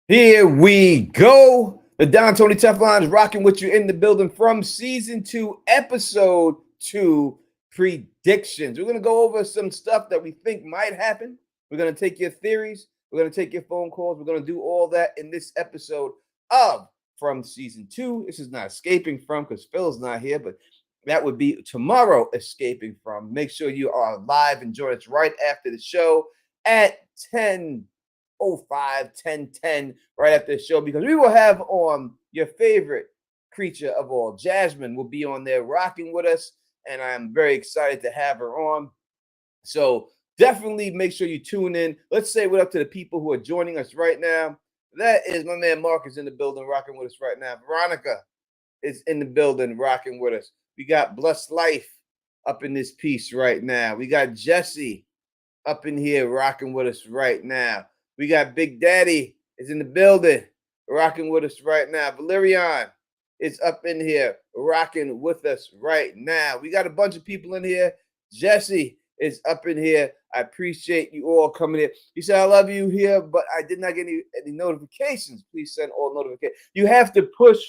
Here we go. The Don Tony Teflon is rocking with you in the building from season 2, episode 2 predictions. We're going to go over some stuff that we think might happen. We're going to take your theories. We're going to take your phone calls. We're going to do all that in this episode of From Season 2. This is not escaping from because Phil's not here, but that would be tomorrow escaping from. Make sure you are live and join us right after the show at 10:05, 10:10, right after the show, because we will have on your favorite creature of all. Jasmine will be on there rocking with us, and I'm very excited to have her on. So definitely make sure you tune in. Let's say what up to the people who are joining us right now. That is my man Mark is in the building rocking with us right now. Veronica is in the building rocking with us. We got Blessed Life up in this piece right now. We got Jesse up in here rocking with us right now. We got Big Daddy is in the building rocking with us right now. Valerian is up in here rocking with us right now. We got a bunch of people in here. Jesse is up in here. I appreciate you all coming in. He said, I love you here, but I did not get any notifications. Please send all notifications. You have to push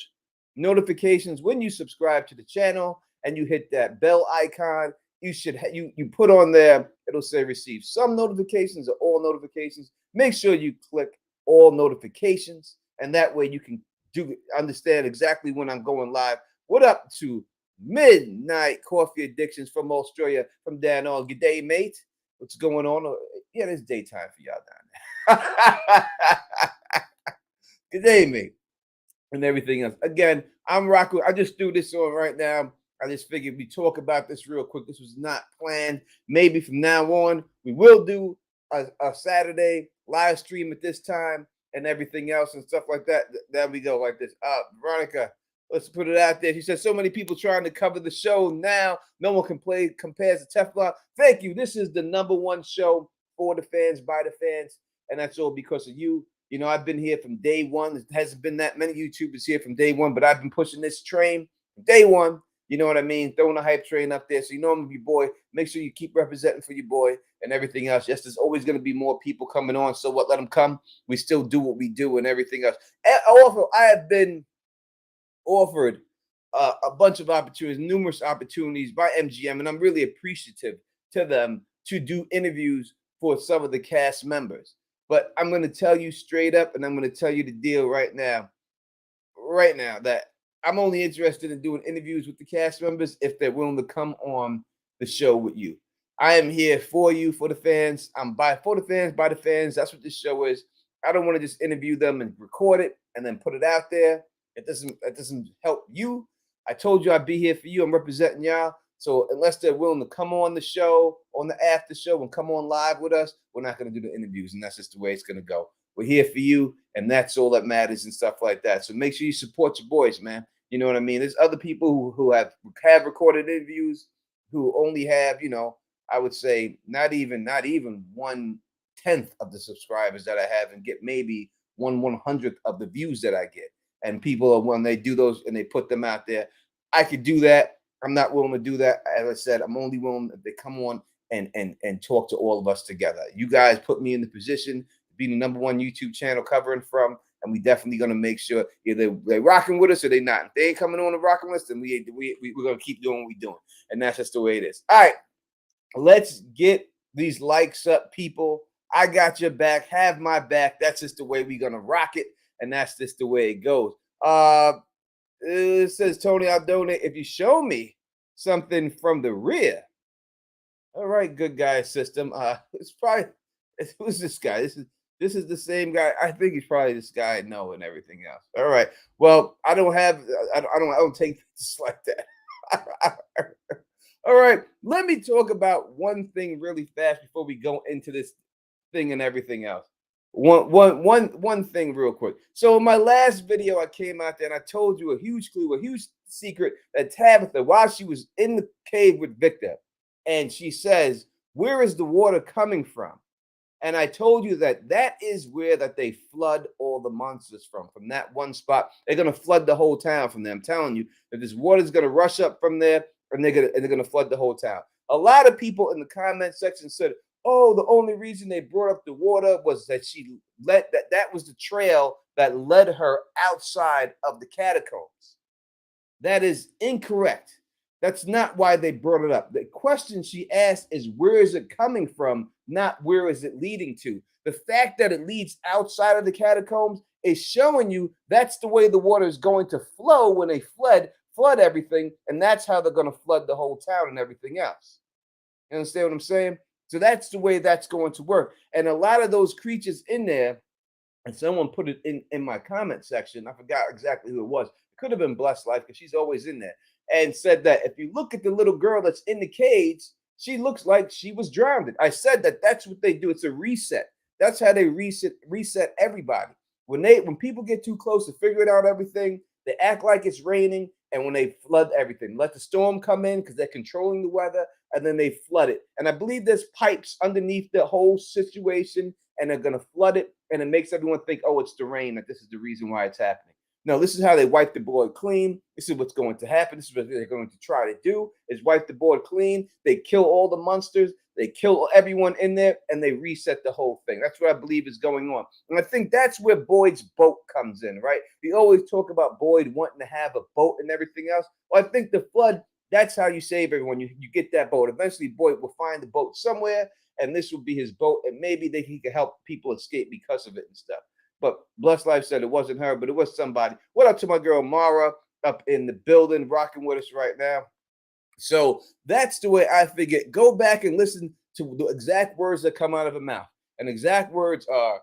notifications when you subscribe to the channel and you hit that bell icon. You should you put on there, it'll say receive some notifications or all notifications. Make sure you click all notifications, and that way you can understand exactly when I'm going live. What up to Midnight Coffee Addictions from Australia, from Dan on. Good day, mate. What's going on? Yeah, it's daytime for y'all down there. Good day, mate. And everything else. Again, I'm rocking. I just threw this on right now. I just figured we talk about this real quick. This was not planned. Maybe from now on, we will do a Saturday live stream at this time and everything else and stuff like that. There we go, like this. Veronica, let's put it out there. She said, so many people trying to cover the show now. No one compares to Teflon. Thank you. This is the #1 show for the fans, by the fans. And that's all because of you. You know, I've been here from day one. There hasn't been that many YouTubers here from day one, but I've been pushing this train from day one. You know what I mean? Throwing a hype train up there. So you know I'm your boy. Make sure you keep representing for your boy and everything else. Yes, there's always going to be more people coming on. So what? Let them come. We still do what we do and everything else. And also, I have been offered a bunch of opportunities, numerous opportunities by MGM, and I'm really appreciative to them to do interviews for some of the cast members. But I'm going to tell you straight up, and I'm going to tell you the deal right now, that I'm only interested in doing interviews with the cast members if they're willing to come on the show with you. I am here for you, for the fans. I'm for the fans, by the fans. That's what this show is. I don't want to just interview them and record it and then put it out there. It doesn't help you. I told you I'd be here for you. I'm representing y'all. So unless they're willing to come on the show, on the after show, and come on live with us, we're not going to do the interviews, and that's just the way it's going to go. We're here for you, and that's all that matters and stuff like that. So make sure you support your boys, man. You know what I mean? There's other people who have recorded interviews who only have, you know, I would say not even 1/10 of the subscribers that I have and get maybe 1/100th of the views that I get. And people are, when they do those and they put them out there, I could do that. I'm not willing to do that. As I said, I'm only willing if they come on and talk to all of us together. You guys put me in the position to be the #1 YouTube channel covering from, and we definitely gonna make sure either they're rocking with us or they not. If they ain't coming on the rocking list, then we're gonna keep doing what we're doing, and that's just the way it is. All right, let's get these likes up, people. I got your back. Have my back. That's just the way we're gonna rock it, and that's just the way it goes. It says, Tony, I'll donate if you show me something from the rear. All right, good guy system. It's probably, who's this guy? This is the same guy. I think he's probably this guy I know and everything else. All right. Well, I don't take this like that. All right. Let me talk about one thing really fast before we go into this thing and everything else. One thing real quick. So in my last video, I came out there and I told you a huge clue, a huge secret that Tabitha, while she was in the cave with Victor, and she says, where is the water coming from? And I told you that is where that they flood all the monsters from that one spot. They're going to flood the whole town from there. I'm telling you that this water is going to rush up from there, and they're going to flood the whole town. A lot of people in the comment section said, oh, the only reason they brought up the water was that that was the trail that led her outside of the catacombs. That is incorrect. That's not why they brought it up. The question she asked is, where is it coming from, not where is it leading to. The fact that it leads outside of the catacombs is showing you that's the way the water is going to flow when they flood everything, and that's how they're going to flood the whole town and everything else. You understand what I'm saying? So that's the way that's going to work. And a lot of those creatures in there, and someone put it in my comment section. I forgot exactly who it was. It could have been Blessed Life because she's always in there, and said that if you look at the little girl that's in the cage, she looks like she was drowned. I said that that's what they do. It's a reset. That's how they reset everybody. When people get too close to figuring out everything, they act like it's raining, and when they flood everything, let the storm come in because they're controlling the weather, and then they flood it. And I believe there's pipes underneath the whole situation, and they're gonna flood it, and it makes everyone think, oh, it's the rain, that this is the reason why it's happening. No, this is how they wipe the board clean. This is what's going to happen. This is what they're going to try to do, is wipe the board clean. They kill all the monsters. They kill everyone in there, and they reset the whole thing. That's what I believe is going on. And I think that's where Boyd's boat comes in, right? We always talk about Boyd wanting to have a boat and everything else. Well, I think the flood, that's how you save everyone. You get that boat. Eventually, Boyd will find the boat somewhere, and this will be his boat, and maybe he can help people escape because of it and stuff. But Blessed Life said it wasn't her, but it was somebody. What up to my girl Mara up in the building, rocking with us right now? So that's the way I figured. Go back and listen to the exact words that come out of her mouth. And exact words are,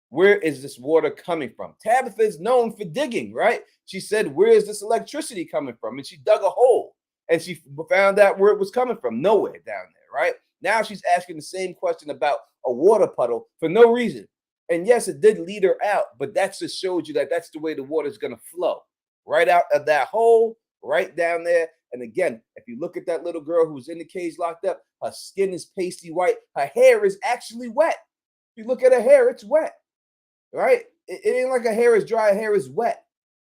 where is this water coming from? Tabitha is known for digging, right? She said, where is this electricity coming from? And she dug a hole, and she found out where it was coming from. Nowhere down there, right? Now she's asking the same question about a water puddle for no reason. And yes, it did lead her out, but that just showed you that that's the way the water is going to flow. Right out of that hole, right down there. And again, if you look at that little girl who was in the cage locked up, her skin is pasty white. Her hair is actually wet. If you look at her hair, it's wet, right? It ain't like her hair is dry. Her hair is wet.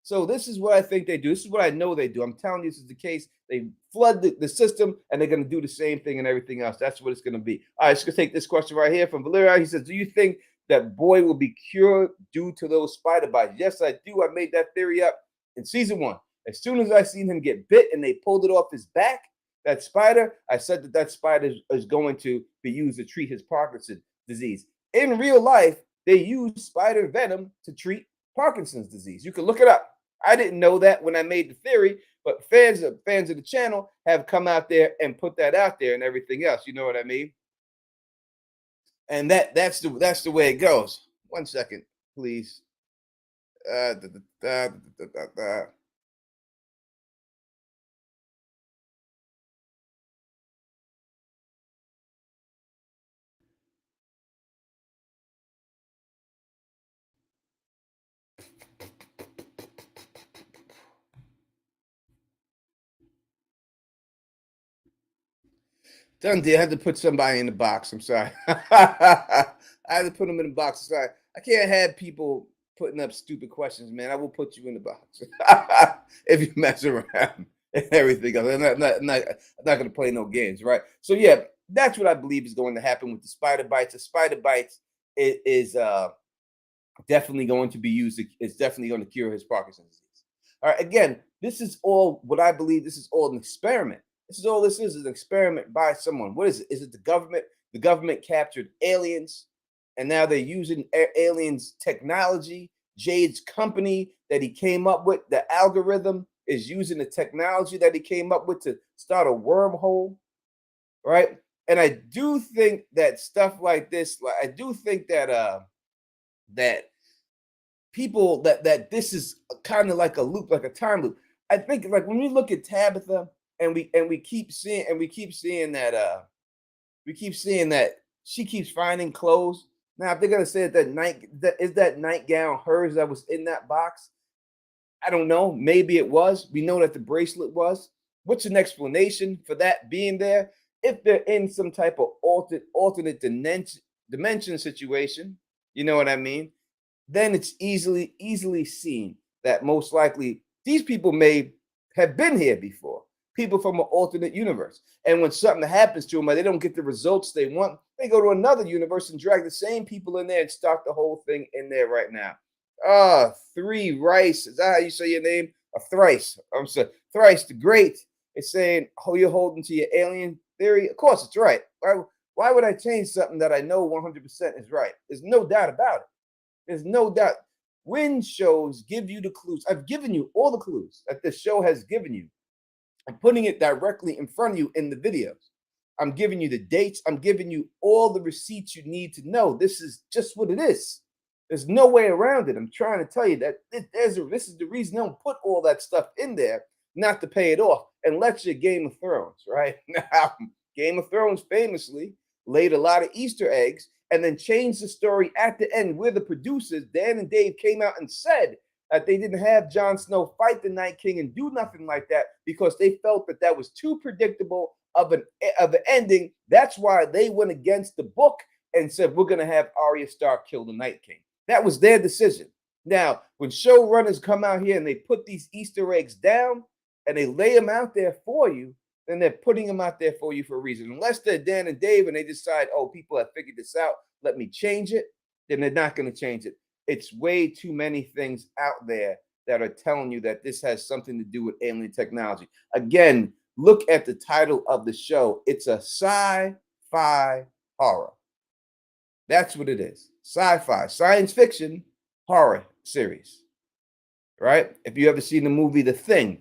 So this is what I think they do. This is what I know they do. I'm telling you, this is the case. They flood the system, and they're going to do the same thing and everything else. That's what it's going to be. All right, let's go take this question right here from Valeria. He says, do you think that Boyd will be cured due to those spider bites? Yes, I do. I made that theory up in season 1. As soon as I seen him get bit and they pulled it off his back, that spider, I said that spider is going to be used to treat his Parkinson's disease. In real life, they use spider venom to treat Parkinson's disease. You can look it up. I didn't know that when I made the theory, but fans of the channel have come out there and put that out there and everything else. You know what I mean? And that's the way it goes. 1 second, please. Dundee, I had to put somebody in the box. I'm sorry. I had to put them in the box. Sorry. I can't have people putting up stupid questions, man. I will put you in the box if you mess around and everything else. I'm not going to play no games, right? So, yeah, that's what I believe is going to happen with the spider bites. The spider bites is definitely going to be used. It's definitely going to cure his Parkinson's disease. All right. Again, this is all what I believe. This is all an experiment. This is all this is an experiment by someone. What is it? Is it the government? The government captured aliens, and now they're using aliens technology. Jade's company that he came up with, the algorithm, is using the technology that he came up with to start a wormhole, right? And I do think that stuff like this, I do think that that people that this is kind of like a loop, like a time loop. I think like when we look at Tabitha, and we keep seeing that she keeps finding clothes. Now, if they're gonna say that that nightgown hers that was in that box, I don't know. Maybe it was. We know that the bracelet was. What's an explanation for that being there? If they're in some type of alternate dimension situation, you know what I mean? Then it's easily seen that most likely these people may have been here before. People from an alternate universe. And when something happens to them, they don't get the results they want, they go to another universe and drag the same people in there and start the whole thing in there right now. Three Rice. Is that how you say your name? Thrice. I'm sorry. Thrice the Great is saying, oh, you're holding to your alien theory. Of course, it's right. Why would I change something that I know 100% is right? There's no doubt about it. There's no doubt. When shows give you the clues, I've given you all the clues that the show has given you. I'm putting it directly in front of you in the videos. I'm giving you the dates. I'm giving you all the receipts you need to know. This is just what it is. There's no way around it. I'm trying to tell you that this is the reason I don't put all that stuff in there, not to pay it off, unless you're Game of Thrones, right? Now, Game of Thrones famously laid a lot of Easter eggs and then changed the story at the end, where the producers, Dan and Dave, came out and said that they didn't have Jon Snow fight the Night King and do nothing like that because they felt that that was too predictable of an ending. That's why they went against the book and said, we're going to have Arya Stark kill the Night King. That was their decision. Now, when showrunners come out here and they put these Easter eggs down and they lay them out there for you, then they're putting them out there for you for a reason. Unless they're Dan and Dave and they decide, oh, people have figured this out, let me change it, then they're not going to change it. It's way too many things out there that are telling you that this has something to do with alien technology. Again, look at the title of the show. It's a sci-fi horror. That's what it is. Sci-fi, science fiction, horror series. Right? If you ever seen the movie The Thing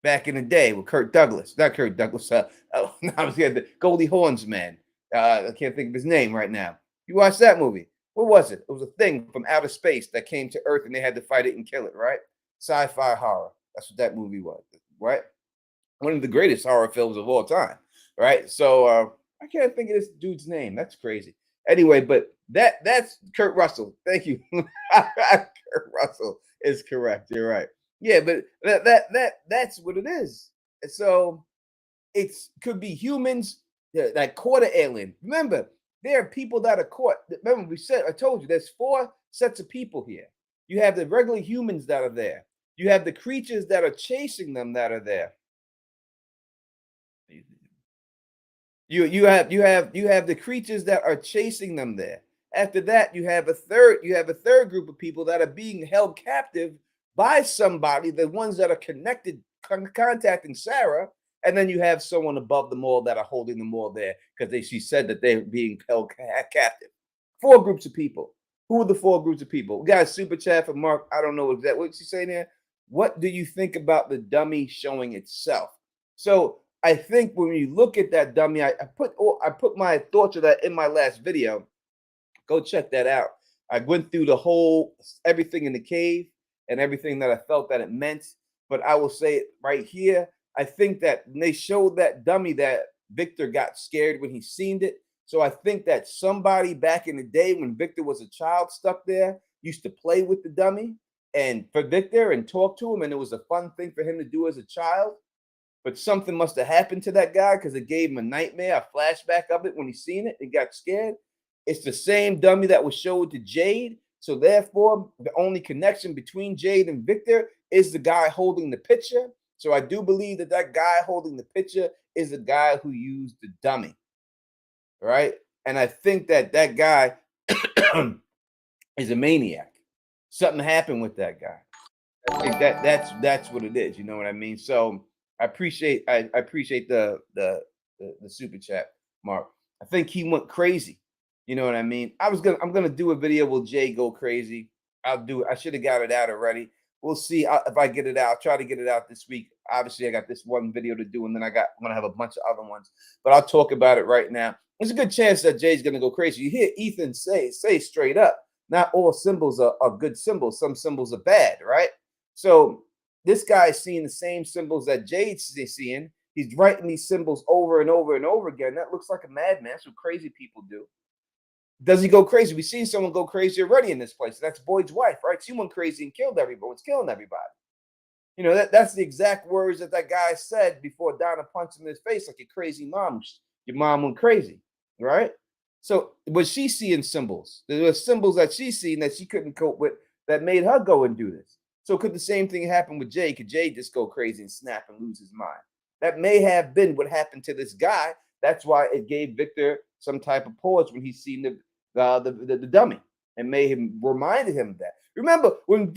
back in the day with Kirk Douglas, not Kirk Douglas, I was the Goldie Hawn's man. I can't think of his name right now. You watched that movie? What was it? It was a thing from outer space that came to Earth and they had to fight it and kill it, right? Sci-fi horror. That's what that movie was, right? One of the greatest horror films of all time, right? So I can't think of this dude's name. That's crazy. Anyway, but that's Kurt Russell. Thank you. Kurt Russell is correct. You're right. Yeah, but that's what it is. So it could be humans that caught an alien. Remember, there are people that are caught. Remember, I told you, there's 4 sets of people here. You have the regular humans that are there. You have the creatures that are chasing them that are there. You have the creatures that are chasing them there. After that, you have a third group of people that are being held captive by somebody, the ones that are connected, contacting Sarah, and then you have someone above them all that are holding them all there because she said that they're being held captive. 4 groups of people. Who are the 4 groups of people? We got a super chat from Mark. I don't know exactly what she's saying there. What do you think about the dummy showing itself? So I think when you look at that dummy, I put my thoughts of that in my last video. Go check that out. I went through the whole everything in the cave and everything that I felt that it meant. But I will say it right here. I think that when they showed that dummy, that Victor got scared when he seen it. So I think that somebody back in the day when Victor was a child stuck there used to play with the dummy and for Victor and talk to him. And it was a fun thing for him to do as a child. But something must have happened to that guy because it gave him a nightmare, a flashback of it when he seen it and got scared. It's the same dummy that was showed to Jade. So therefore, the only connection between Jade and Victor is the guy holding the picture. So I do believe that that guy holding the picture is the guy who used the dummy, right? And I think that that guy is a maniac. Something happened with that guy. I think that's what it is. You know what I mean? So I appreciate the super chat, Mark. I think he went crazy. You know what I mean? I'm gonna do a video. Will Jay go crazy? I'll do it. I should have got it out already. We'll see if I get it out. I'll try to get it out this week. Obviously, I got this one video to do, and then I'm gonna have a bunch of other ones. But I'll talk about it right now. There's a good chance that Jay's gonna go crazy. You hear Ethan say straight up, not all symbols are good symbols. Some symbols are bad, right? So this guy's seeing the same symbols that Jade's seeing. He's writing these symbols over and over and over again. That looks like a madman. That's what crazy people do. Does he go crazy? We've seen someone go crazy already in this place. That's Boyd's wife, right? She went crazy and killed everybody. It's killing everybody. You know, that's the exact words that guy said before Donna punched him in his face like a crazy mom. Your mom went crazy, right? So was she seeing symbols? There were symbols that she's seen that she couldn't cope with that made her go and do this. So could the same thing happen with Jay? Could Jay just go crazy and snap and lose his mind? That may have been what happened to this guy. That's why it gave Victor some type of pause when he seen the dummy and made him reminded him of that. Remember when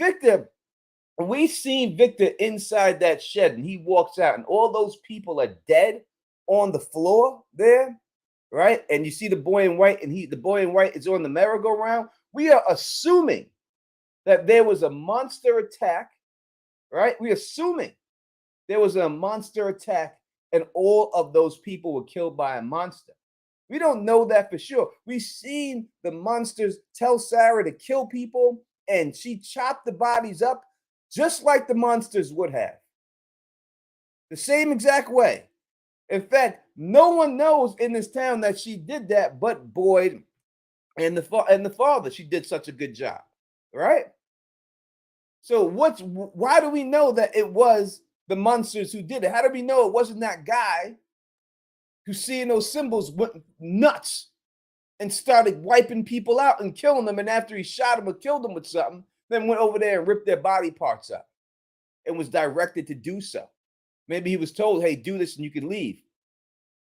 we seen Victor inside that shed and he walks out and all those people are dead on the floor there, right? And you see the boy in white and the boy in white is on the merry-go-round. We are assuming that there was a monster attack, right? We're assuming there was a monster attack and all of those people were killed by a monster. We don't know that for sure. We've seen the monsters tell Sarah to kill people and she chopped the bodies up just like the monsters would have. The same exact way. In fact, no one knows in this town that she did that but Boyd and the father. She did such a good job, right? So why do we know that it was the monsters who did it? How do we know it wasn't that guy who, seeing those symbols, went nuts and started wiping people out and killing them, and after he shot them or killed them with something, then went over there and ripped their body parts up and was directed to do so? Maybe he was told, hey, do this and you can leave.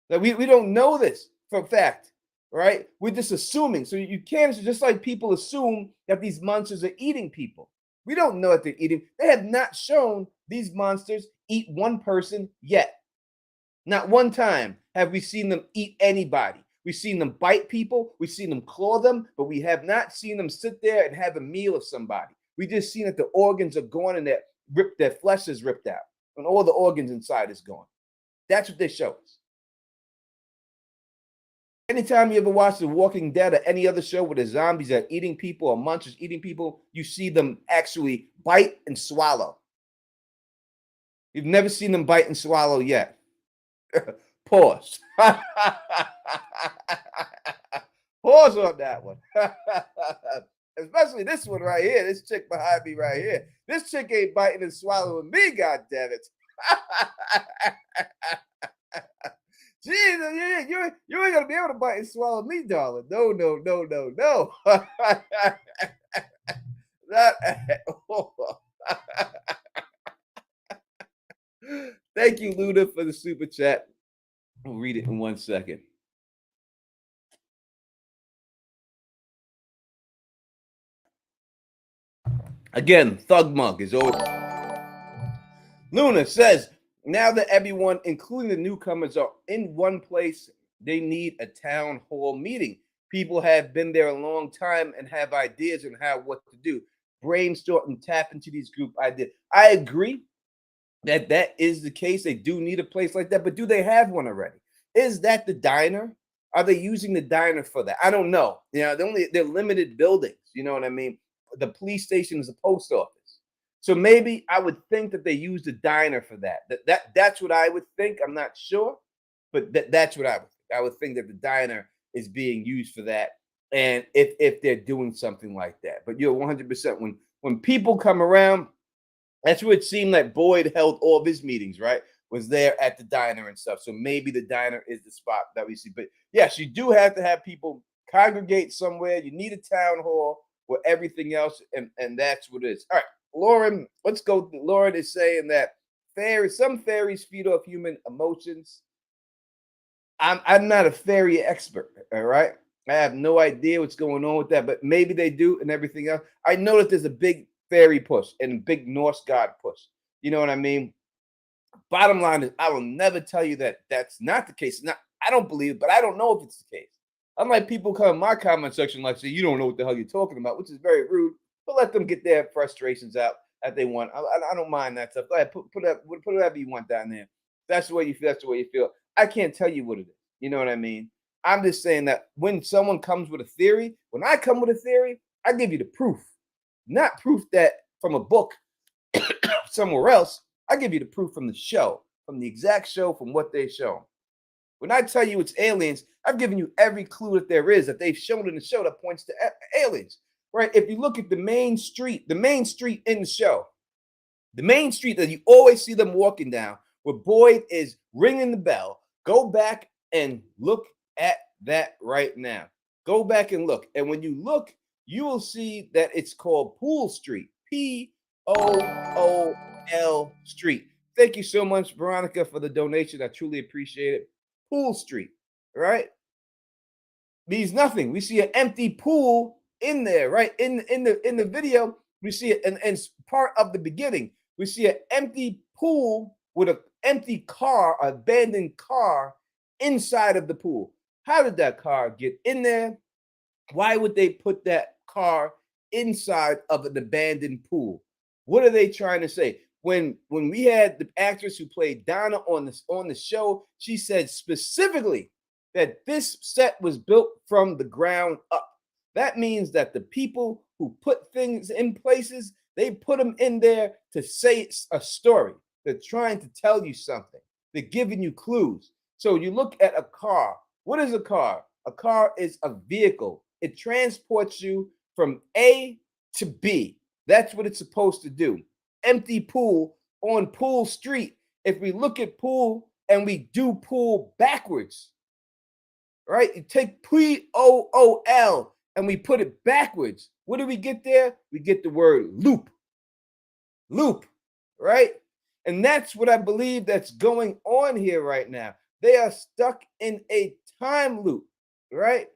Now, we don't know this for a fact, right? We're just assuming. So you can't, just like people assume that these monsters are eating people. We don't know that they're eating. They have not shown these monsters eat one person yet. Not one time have we seen them eat anybody. We've seen them bite people. We've seen them claw them, but we have not seen them sit there and have a meal of somebody. We just seen that the organs are gone and their flesh is ripped out and all the organs inside is gone. That's what they show us. Anytime you ever watch The Walking Dead or any other show where the zombies are eating people or monsters eating people, you see them actually bite and swallow. You've never seen them bite and swallow yet. Pause. Pause on that one. Especially this one right here. This chick behind me right here. This chick ain't biting and swallowing me, God damn it. Jesus, you ain't gonna be able to bite and swallow me, darling. No. Not at all. Thank you, Luna, for the super chat. I'll read it in 1 second. Again, Thug Monk is over. Luna says, now that everyone, including the newcomers, are in one place, they need a town hall meeting. People have been there a long time and have ideas on what to do. Brainstorm and tap into these group ideas. I agree that is the case. They do need a place like that, but do they have one already? Is that the diner? Are they using the diner for that? I don't know. You know, they're limited buildings. You know what I mean? The police station is a post office. So maybe I would think that they use the diner for that. That's what I would think. I'm not sure, but that's what I would think. I would think that the diner is being used for that. And if they're doing something like that. But you're 100% when people come around, that's where it seemed like Boyd held all of his meetings, right? Was there at the diner and stuff. So maybe the diner is the spot that we see. But yes, you do have to have people congregate somewhere. You need a town hall with everything else, and that's what it is. All right, Lauren, let's go. Lauren is saying that some fairies feed off human emotions. I'm not a fairy expert, all right? I have no idea what's going on with that, but maybe they do and everything else. I know that there's a big fairy push and a big Norse god push. You know what I mean? Bottom line is, I will never tell you that that's not the case. Not, I don't believe it, but I don't know if it's the case. Unlike people come in my comment section like say, you don't know what the hell you're talking about, which is very rude, but let them get their frustrations out that they want. I don't mind that stuff. Go ahead, put whatever you want down there. That's the way you feel. That's the way you feel. I can't tell you what it is. You know what I mean? I'm just saying that when someone comes with a theory, when I come with a theory, I give you the proof. Not proof that from a book somewhere else. I give you the proof from the show, from the exact show, from what they show. When I tell you it's aliens, I've given you every clue that there is that they've shown in the show that points to aliens, right? If you look at the main street in the show, the main street that you always see them walking down, where Boyd is ringing the bell, go back and look at that right now. Go back and look. And when you look, you will see that it's called Pool Street, Pool Street. Thank you so much, Veronica, for the donation. I truly appreciate it. Pool Street, right? Means nothing. We see an empty pool in there, right? In the video, We see it, and it's part of the beginning. We see an empty pool with an empty car, abandoned car inside of the pool. How did that car get in there? Why would they put that car inside of an abandoned pool? What are they trying to say? When we had the actress who played Donna on the show, she said specifically that this set was built from the ground up. That means that the people who put things in places, they put them in there to say a story. They're trying to tell you something. They're giving you clues. So you look at a car. What is a car? A car is a vehicle. It transports you from A to B. That's what it's supposed to do. Empty pool on Pool Street. If we look at pool and we do pool backwards, right? You take Pool and we put it backwards. What do we get there? We get the word loop. Loop, right? And that's what I believe that's going on here right now. They are stuck in a time loop, right?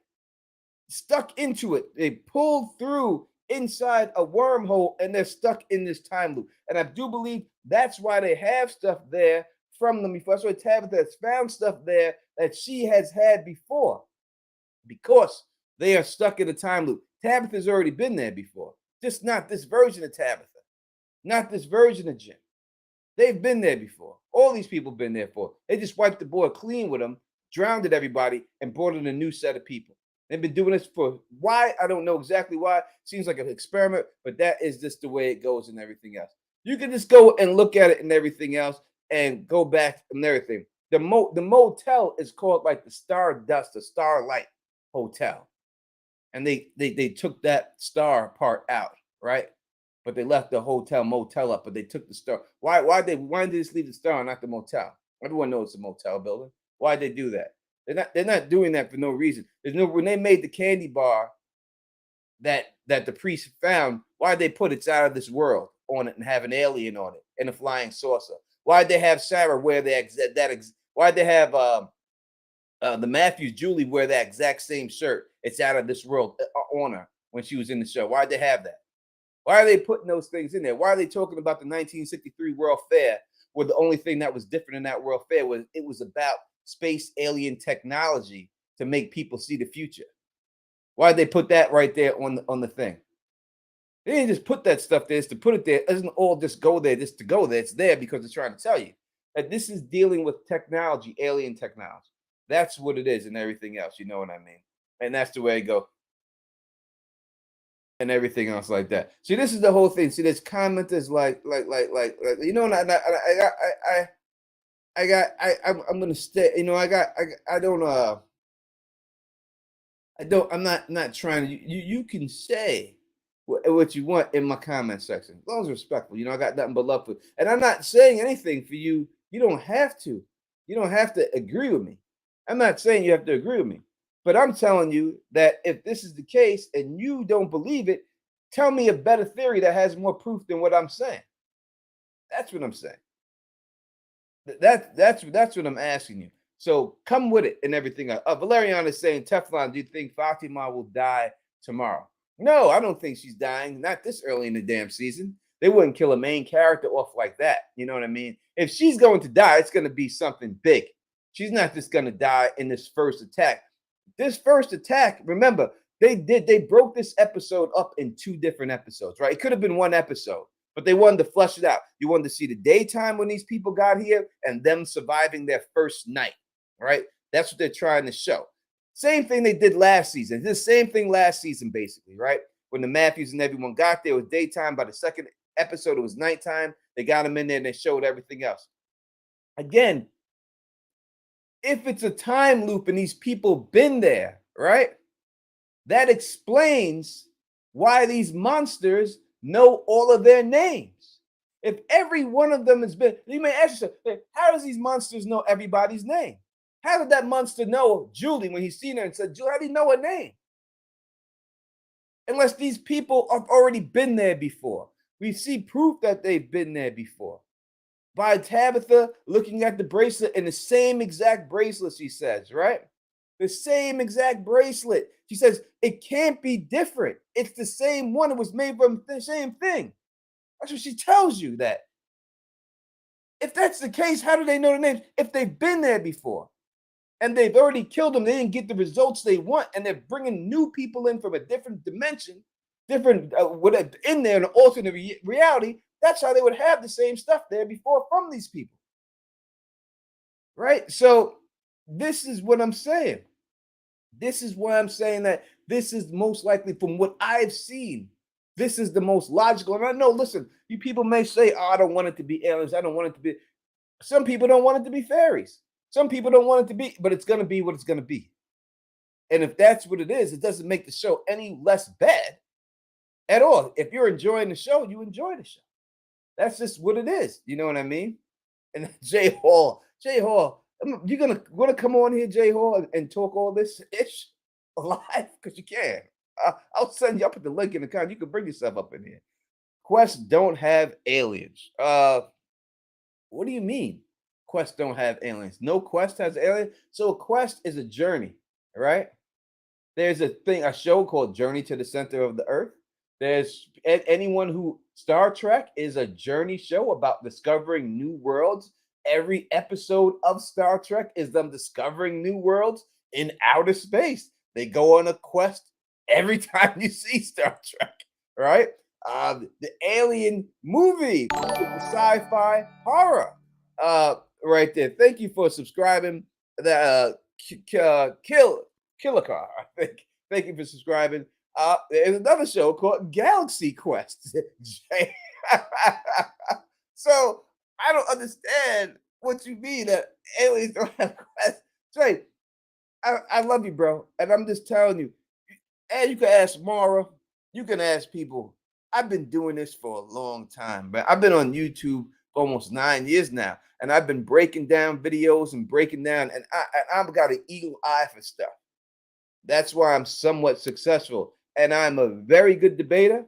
Stuck into it. They pulled through inside a wormhole and they're stuck in this time loop. And I do believe that's why they have stuff there from them before. That's why Tabitha has found stuff there that she has had before, because they are stuck in a time loop. Tabitha's already been there before, just not this version of Tabitha, not this version of Jim. They've been there before. All these people been there for. They just wiped the board clean with them, drowned everybody, and brought in a new set of people. They've been doing this for why? I don't know exactly why. Seems like an experiment, but that is just the way it goes and everything else. You can just go and look at it and everything else and go back and everything. The motel is called like the Stardust, the Starlight Hotel. And they took that star part out, right? But they left the hotel motel up, but they took the star. Why did they just leave the star and not the motel? Everyone knows it's a motel building. Why'd they do that? They're not doing that for no reason. When they made the candy bar that the priest found, why'd they put it's out of this world on it and have an alien on it and a flying saucer? Why'd they have Sarah wear why'd they have the Matthews Julie wear that exact same shirt? It's out of this world on her when she was in the show. Why'd they have that? Why are they putting those things in there? Why are they talking about the 1963 World Fair, where the only thing that was different in that World Fair was it was about space alien technology to make people see the future? Why'd they put that right there on the thing? They didn't just put that stuff there just to put it there. It doesn't all just go there just to go there. It's there because it's trying to tell you that this is dealing with technology, alien technology. That's what it is and everything else. You know what I mean? And that's the way it goes. And everything else like that. See, this is the whole thing. See, this commenters like you know, I'm gonna stay. You know, I'm not trying to. You can say what you want in my comment section, as long as it's respectful. You know, I got nothing but love for, and I'm not saying anything for you. You don't have to. You don't have to agree with me. I'm not saying you have to agree with me. But I'm telling you that if this is the case and you don't believe it, tell me a better theory that has more proof than what I'm saying. That's what I'm saying. That's what I'm asking you. So come with it and everything else. Valerian is saying, Teflon, do you think Fatima will die tomorrow? No, I don't think she's dying. Not this early in the damn season. They wouldn't kill a main character off like that. You know what I mean? If she's going to die, it's going to be something big. She's not just going to die in this first attack. This first attack, remember, they broke this episode up in 2 different episodes, right? It could have been 1 episode, but they wanted to flush it out. You wanted to see the daytime when these people got here and them surviving their first night, right? That's what they're trying to show. Same thing they did last season. The same thing last season, basically, right? When the Matthews and everyone got there, it was daytime. By the second episode, it was nighttime. They got them in there and they showed everything else. Again, if it's a time loop and these people been there, right? That explains why these monsters know all of their names. If every one of them has been, you may ask yourself, how does these monsters know everybody's name? How did that monster know Julie when he seen her and said, Julie, how do you know her name? Unless these people have already been there before. We see proof that they've been there before. By Tabitha looking at the bracelet, and the same exact bracelet, she says, right? The same exact bracelet. She says, it can't be different. It's the same one. It was made from the same thing. That's what she tells you that. If that's the case, how do they know the names? If they've been there before and they've already killed them, they didn't get the results they want, and they're bringing new people in from a different dimension, different, in there, an alternate reality. That's how they would have the same stuff there before from these people. Right? So this is what I'm saying. This is why I'm saying that this is most likely, from what I've seen, this is the most logical. And I know, listen, you people may say, oh, I don't want it to be aliens. I don't want it to be. Some people don't want it to be fairies. Some people don't want it to be, but it's going to be what it's going to be. And if that's what it is, it doesn't make the show any less bad at all. If you're enjoying the show, you enjoy the show. That's just what it is. You know what I mean? And Jay Hall, you gonna come on here, Jay Hall, and talk all this ish live? Because you can. I'll send you. I'll put the link in the comment. You can bring yourself up in here. Quests don't have aliens. What do you mean? Quests don't have aliens. No quest has aliens. So a quest is a journey, right? There's a show called Journey to the Center of the Earth. There's anyone who Star Trek is a journey show about discovering new worlds. Every episode of Star Trek is them discovering new worlds in outer space. They go on a quest every time you see Star Trek, right? The Alien movie, sci-fi horror, right there. Thank you for subscribing. The Killicar, I think. Thank you for subscribing. There's another show called Galaxy Quest. So I don't understand what you mean that aliens don't have quests. Trey, I love you, bro. And I'm just telling you, and you can ask Mara, you can ask people. I've been doing this for a long time, but I've been on YouTube for almost 9 years now. And I've been breaking down videos and breaking down, and I've got an eagle eye for stuff. That's why I'm somewhat successful. And I'm a very good debater.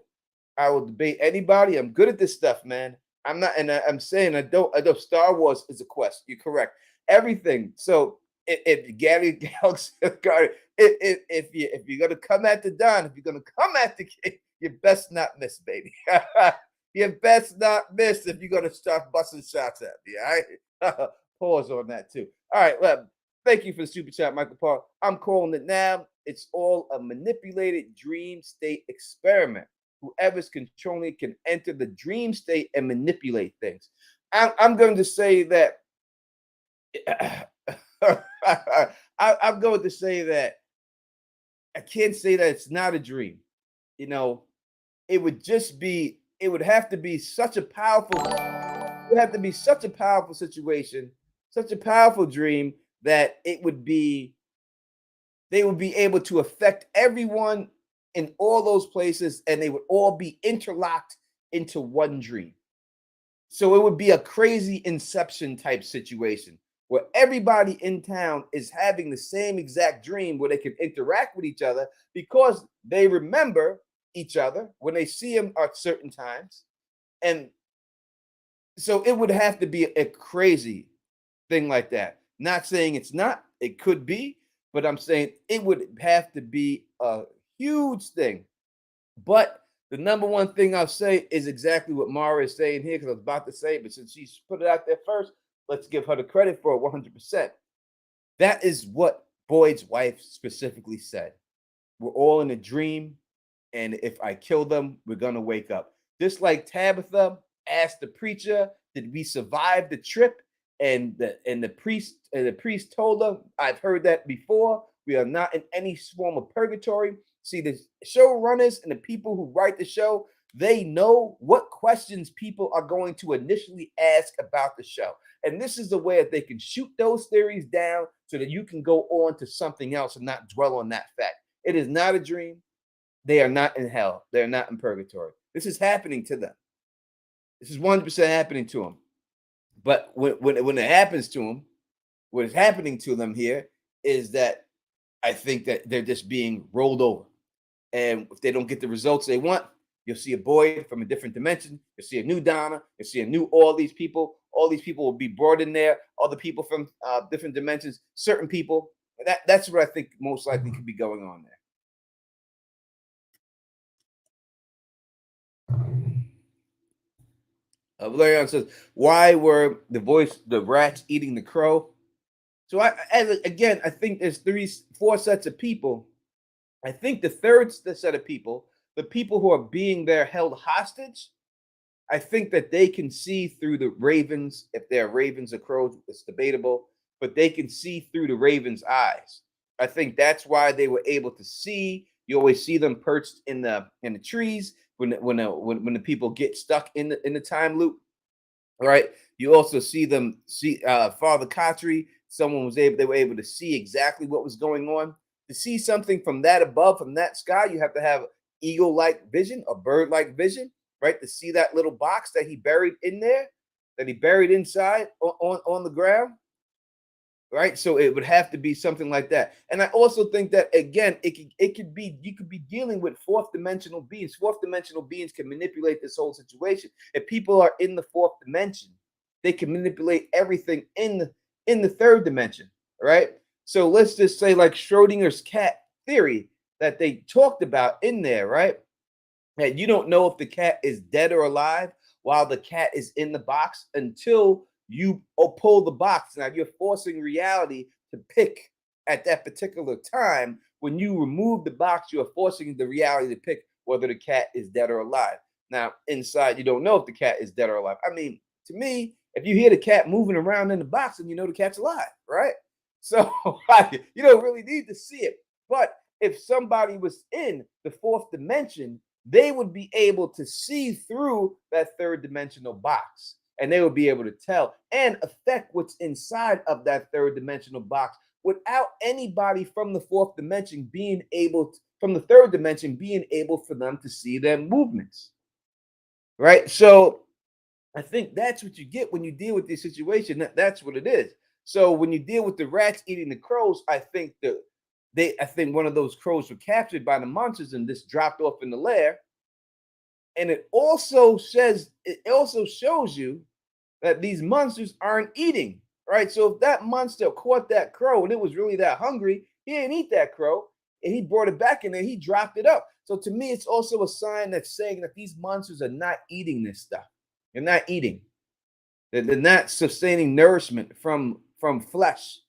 I will debate anybody. I'm good at this stuff, man. I'm not, and I'm saying I don't Star Wars is a quest. You're correct. Everything. So if Galaxy, if you're gonna come at the Don, if you're gonna come at the kid, you best not miss, baby. You best not miss if you're gonna start busting shots at me. All right. Pause on that too. All right. Well, thank you for the super chat, Michael Paul. I'm calling it now. It's all a manipulated dream state experiment. Whoever's controlling it can enter the dream state and manipulate things. I'm going to say that. I'm going to say that I can't say that it's not a dream. You know, it would have to be such a powerful. It would have to be such a powerful situation, such a powerful dream that they would be able to affect everyone in all those places, and they would all be interlocked into one dream. So it would be a crazy Inception type situation where everybody in town is having the same exact dream where they can interact with each other because they remember each other when they see them at certain times. And so it would have to be a crazy thing like that. Not saying it's not, it could be, but I'm saying it would have to be a huge thing. But the number one thing I'll say is exactly what Mara is saying here, because I was about to say, but since she's put it out there first, let's give her the credit for it 100%. That is what Boyd's wife specifically said. We're all in a dream, and if I kill them, we're going to wake up. Just like Tabitha asked the preacher, did we survive the trip? And the priest told her, I've heard that before. We are not in any form of purgatory. See, the showrunners and the people who write the show, they know what questions people are going to initially ask about the show. And this is the way that they can shoot those theories down so that you can go on to something else and not dwell on that fact. It is not a dream. They are not in hell. They're not in purgatory. This is happening to them. This is 100% happening to them. But when it happens to them, what is happening to them here is that I think that they're just being rolled over. And if they don't get the results they want, you'll see a Boyd from a different dimension. You'll see a new Donna. You'll see a new all these people. All these people will be brought in there. All the people from different dimensions. Certain people That's what I think most likely could be going on there. Valerian says, "Why were the rats eating the crow?" So again, I think there's four sets of people. I think the third set of people, the people who are being there held hostage, I think that they can see through the ravens. If they're ravens or crows, it's debatable, but they can see through the raven's eyes. I think that's why they were able to see. You always see them perched in the trees when the people get stuck in the time loop, right? You also see them see Father Kotri. They were able to see exactly what was going on. To see something from that above, from that sky, you have to have eagle-like vision, a bird-like vision, right? To see that little box that he buried in there, that he buried inside on the ground, right? So it would have to be something like that. And I also think that again, it could be you could be dealing with fourth dimensional beings. Fourth dimensional beings can manipulate this whole situation. If people are in the fourth dimension, they can manipulate everything in the third dimension, right? So let's just say like Schrodinger's cat theory that they talked about in there, right? That you don't know if the cat is dead or alive while the cat is in the box until you pull the box. Now you're forcing reality to pick at that particular time. When you remove the box, you're forcing the reality to pick whether the cat is dead or alive. Now, inside, you don't know if the cat is dead or alive. I mean, to me, if you hear the cat moving around in the box, then you know the cat's alive, right? So you don't really need to see it. But if somebody was in the fourth dimension, they would be able to see through that third dimensional box, and they would be able to tell and affect what's inside of that third dimensional box without anybody from the fourth dimension being able to, from the third dimension being able for them to see their movements, right? So I think that's what you get when you deal with this situation. That's what it is. So when you deal with the rats eating the crows, I think one of those crows were captured by the monsters and this dropped off in the lair. And it also shows you that these monsters aren't eating, right? So if that monster caught that crow and it was really that hungry, he didn't eat that crow and he brought it back in there, he dropped it up. So to me, it's also a sign that's saying that these monsters are not eating this stuff. They're not eating. They're not sustaining nourishment from flesh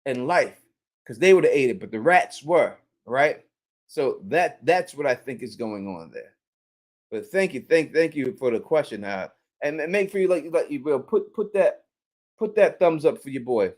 and life because they would have ate it, but the rats were, right? So that's what I think is going on there. But thank you for the question. And make sure you will put that thumbs up for your boy.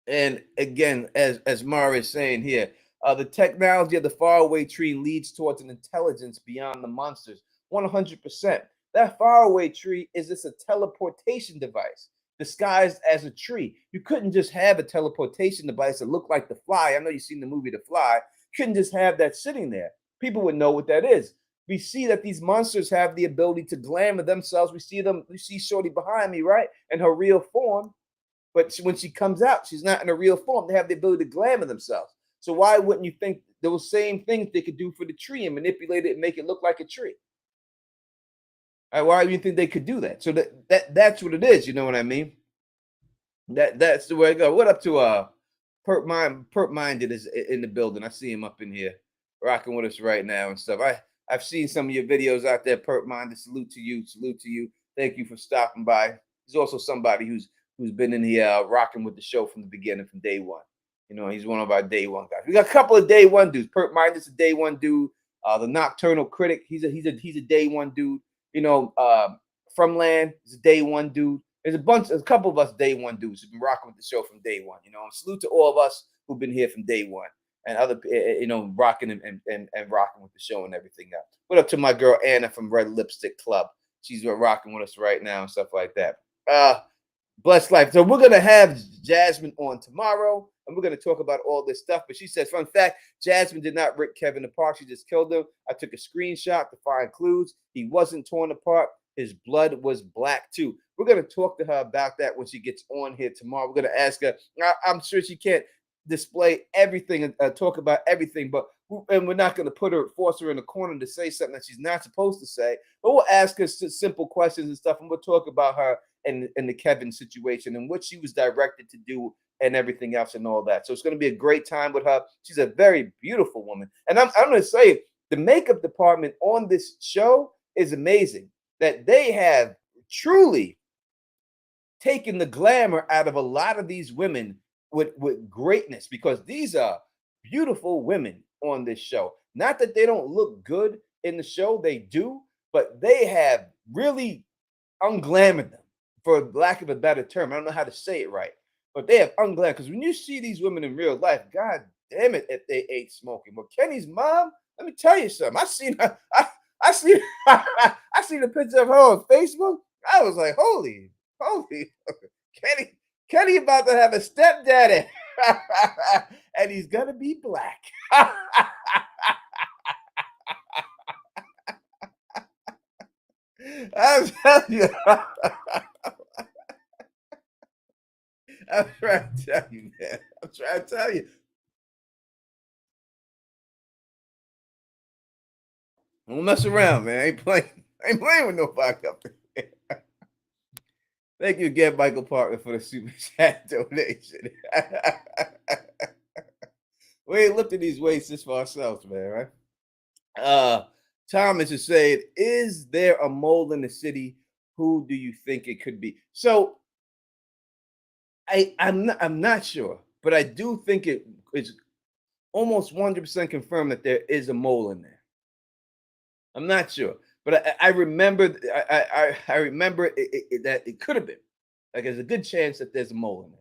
And again, as Mara is saying here, the technology of the faraway tree leads towards an intelligence beyond the monsters. 100%. That faraway tree is just a teleportation device disguised as a tree. You couldn't just have a teleportation device that looked like the fly. I know you've seen the movie The Fly. You couldn't just have that sitting there. People would know what that is. We see that these monsters have the ability to glamour themselves. We see Shorty behind me, right? In her real form. But when she comes out, she's not in a real form. They have the ability to glamour themselves. So why wouldn't you think those same things they could do for the tree and manipulate it and make it look like a tree? Why do you think they could do that? So that's what it is. You know what I mean? That's the way I go. What up to Perp Minded is in the building. I see him up in here rocking with us right now and stuff. I've seen some of your videos out there, Perp Minded. Salute to you. Salute to you. Thank you for stopping by. There's also somebody who's been in here rocking with the show from the beginning, from day one. You know, he's one of our day one guys. We got a couple of day one dudes. Perp Minded's a day one dude. The Nocturnal Critic, he's a day one dude. You know, From Land is a day one dude. There's a couple of us day one dudes who've been rocking with the show from day one. You know, and salute to all of us who've been here from day one and other, you know, rocking and rocking with the show and everything else. What up to my girl Anna from Red Lipstick Club? She's rocking with us right now and stuff like that. Blessed life. So we're gonna have Jasmine on tomorrow, and we're gonna talk about all this stuff. But she says, fun fact: Jasmine did not rip Kevin apart; she just killed him. I took a screenshot to find clues. He wasn't torn apart. His blood was black too. We're gonna talk to her about that when she gets on here tomorrow. We're gonna ask her. I'm sure she can't display everything and talk about everything, but we're not going to force her in a corner to say something that she's not supposed to say. But we'll ask her simple questions and stuff, and we'll talk about her in the Kevin situation and what she was directed to do and everything else and all that. So it's going to be a great time with her. She's a very beautiful woman. And I'm going to say the makeup department on this show is amazing. That they have truly taken the glamour out of a lot of these women with greatness, because these are beautiful women on this show. Not that they don't look good in the show, they do, but they have really unglamored them, for lack of a better term. I don't know how to say it right, but they have unglamored. Because when you see these women in real life, God damn it, if they ate smoking. But Kenny's mom, let me tell you something. I seen her. I seen. I seen a picture of her on Facebook. I was like, holy, Kenny, Kenny about to have a stepdaddy, and he's gonna be black. I'm telling you. I'm trying to tell you, man. I'm trying to tell you. Don't mess around, man. I ain't playing. I ain't playing with nobody up there. Thank you again, Michael Parker, for the super chat donation. We ain't looked at these weights just for ourselves, man, right? Thomas is saying, is there a mole in the city? Who do you think it could be? So I'm not sure, but I do think it is almost 100% confirmed that there is a mole in there. I'm not sure, but I remember I remember that it could have been. Like there's a good chance that there's a mole in there.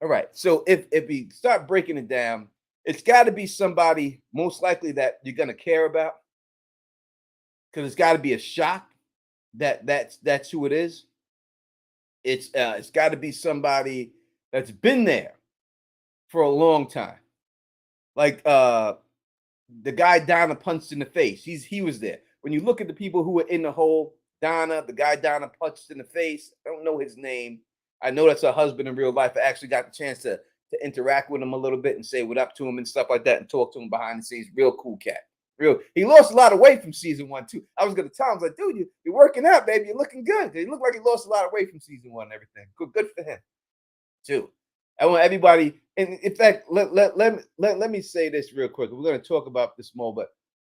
All right, so if we start breaking it down, it's got to be somebody most likely that you're gonna care about, because it's got to be a shock that that's who it is. It's got to be somebody that's been there for a long time, like the guy Donna punched in the face. He was there. When you look at the people who were in the hole, Donna, the guy Donna punched in the face. I don't know his name. I know that's her husband in real life. I actually got the chance to interact with him a little bit and say what up to him and stuff like that and talk to him behind the scenes. Real cool cat. Real. He lost a lot of weight from season 1 too. I was gonna tell him, I was like, dude, you're working out, baby. You're looking good. He looked like he lost a lot of weight from season 1 and everything. Good for him too. I want everybody, and in fact, let me say this real quick. We're going to talk about this more, but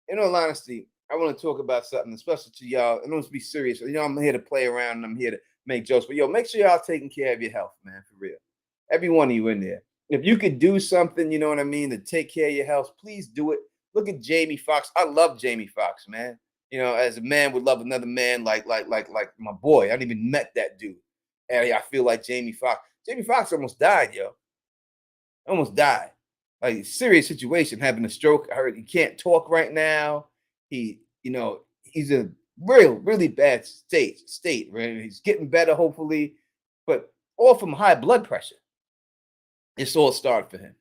in all honesty, I want to talk about something, especially to y'all. And let's be serious. You know, I'm here to play around and I'm here to make jokes, but yo, make sure y'all taking care of your health, man, for real. Every one of you in there. If you could do something, you know what I mean, to take care of your health, please do it. Look at Jamie Foxx. I love Jamie Foxx, man. You know, as a man would love another man like my boy. I didn't even met that dude. And I feel like Jamie Foxx. Jamie Foxx almost died, yo. Almost died. Like serious situation, having a stroke. I heard he can't talk right now. He's in a really bad state, right? He's getting better, hopefully, but all from high blood pressure. It's all started for him,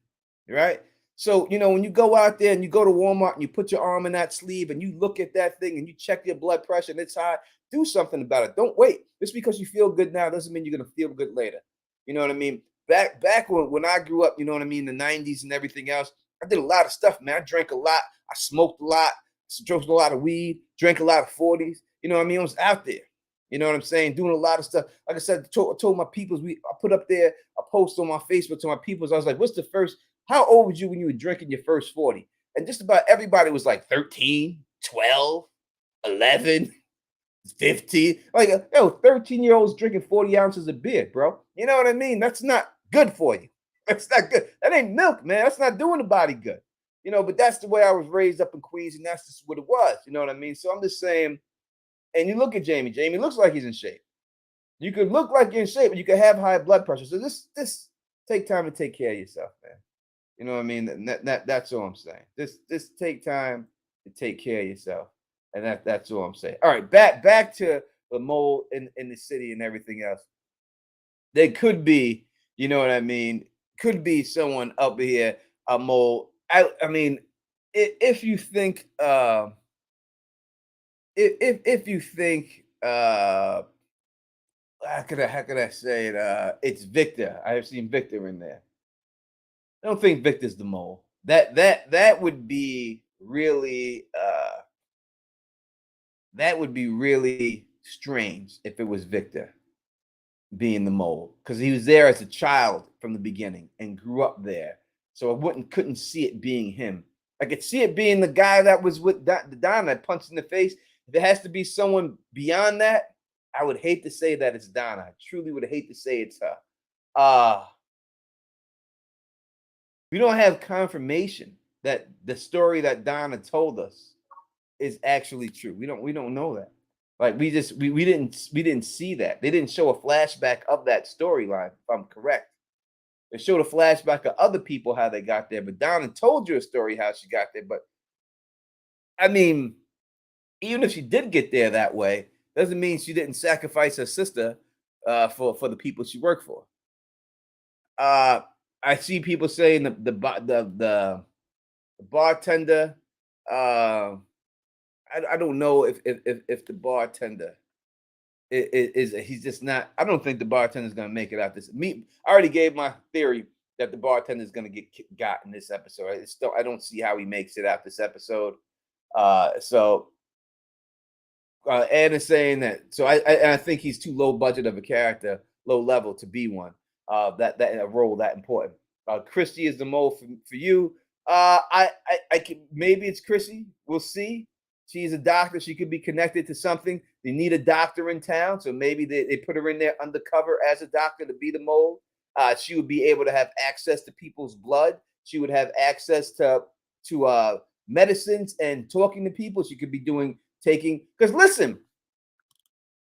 right? So, when you go out there and you go to Walmart and you put your arm in that sleeve and you look at that thing and you check your blood pressure and it's high, do something about it. Don't wait. Just because you feel good now doesn't mean you're going to feel good later. You know what I mean? Back when I grew up, you know what I mean, the 90s and everything else, I did a lot of stuff, man. I drank a lot. I smoked a lot. Smoked a lot of weed. Drank a lot of 40s. You know what I mean? I was out there. You know what I'm saying? Doing a lot of stuff. Like I said, told my peoples, I put up there a post on my Facebook to my peoples. I was like, how old was you when you were drinking your first 40? And just about everybody was like 13, 12, 11, 15. Like, 13-year-olds drinking 40 ounces of beer, bro. You know what I mean? That's not good for you. That's not good. That ain't milk, man. That's not doing the body good. But that's the way I was raised up in Queens, and that's just what it was. You know what I mean? So I'm just saying, and you look at Jamie. Jamie looks like he's in shape. You could look like you're in shape, but you could have high blood pressure. So just take time to take care of yourself, man. You know what I mean? That's all I'm saying. Just take time to take care of yourself. And that's all I'm saying. All right, back to the mole in the city and everything else. There could be, you know what I mean, could be someone up here, a mole. I mean, if you think if you think how could I say it? It's Victor. I have seen Victor in there. I don't think Victor's the mole. That would be really that would be really strange if it was Victor. being the mole because he was there as a child from the beginning and grew up there. So I couldn't see it being him. I could see it being the guy that was with Don that punched in the face. If it has to be someone beyond that, I would hate to say that it's Donna. I truly would hate to say it's her. We don't have confirmation that the story that Donna told us is actually true. We don't know that. Like we didn't see that. They didn't show a flashback of that storyline, if I'm correct. They showed a flashback of other people how they got there, but Donna told you a story how she got there. But I mean, even if she did get there that way, doesn't mean she didn't sacrifice her sister for the people she worked for. I see people saying the bartender. I don't know if the bartender is he's just not. I don't think the bartender is gonna make it out this. I already gave my theory that the bartender is gonna get got in this episode. I don't see how he makes it out this episode. Ann is saying that. So I think he's too low budget of a character, low level to be one. That a role that important. Christy is the mole for you. I can, maybe it's Chrissy. We'll see. She's a doctor. She could be connected to something. They need a doctor in town, so maybe they put her in there undercover as a doctor to be the mole. She would be able to have access to people's blood. She would have access to medicines and talking to people. She could be taking. Because listen,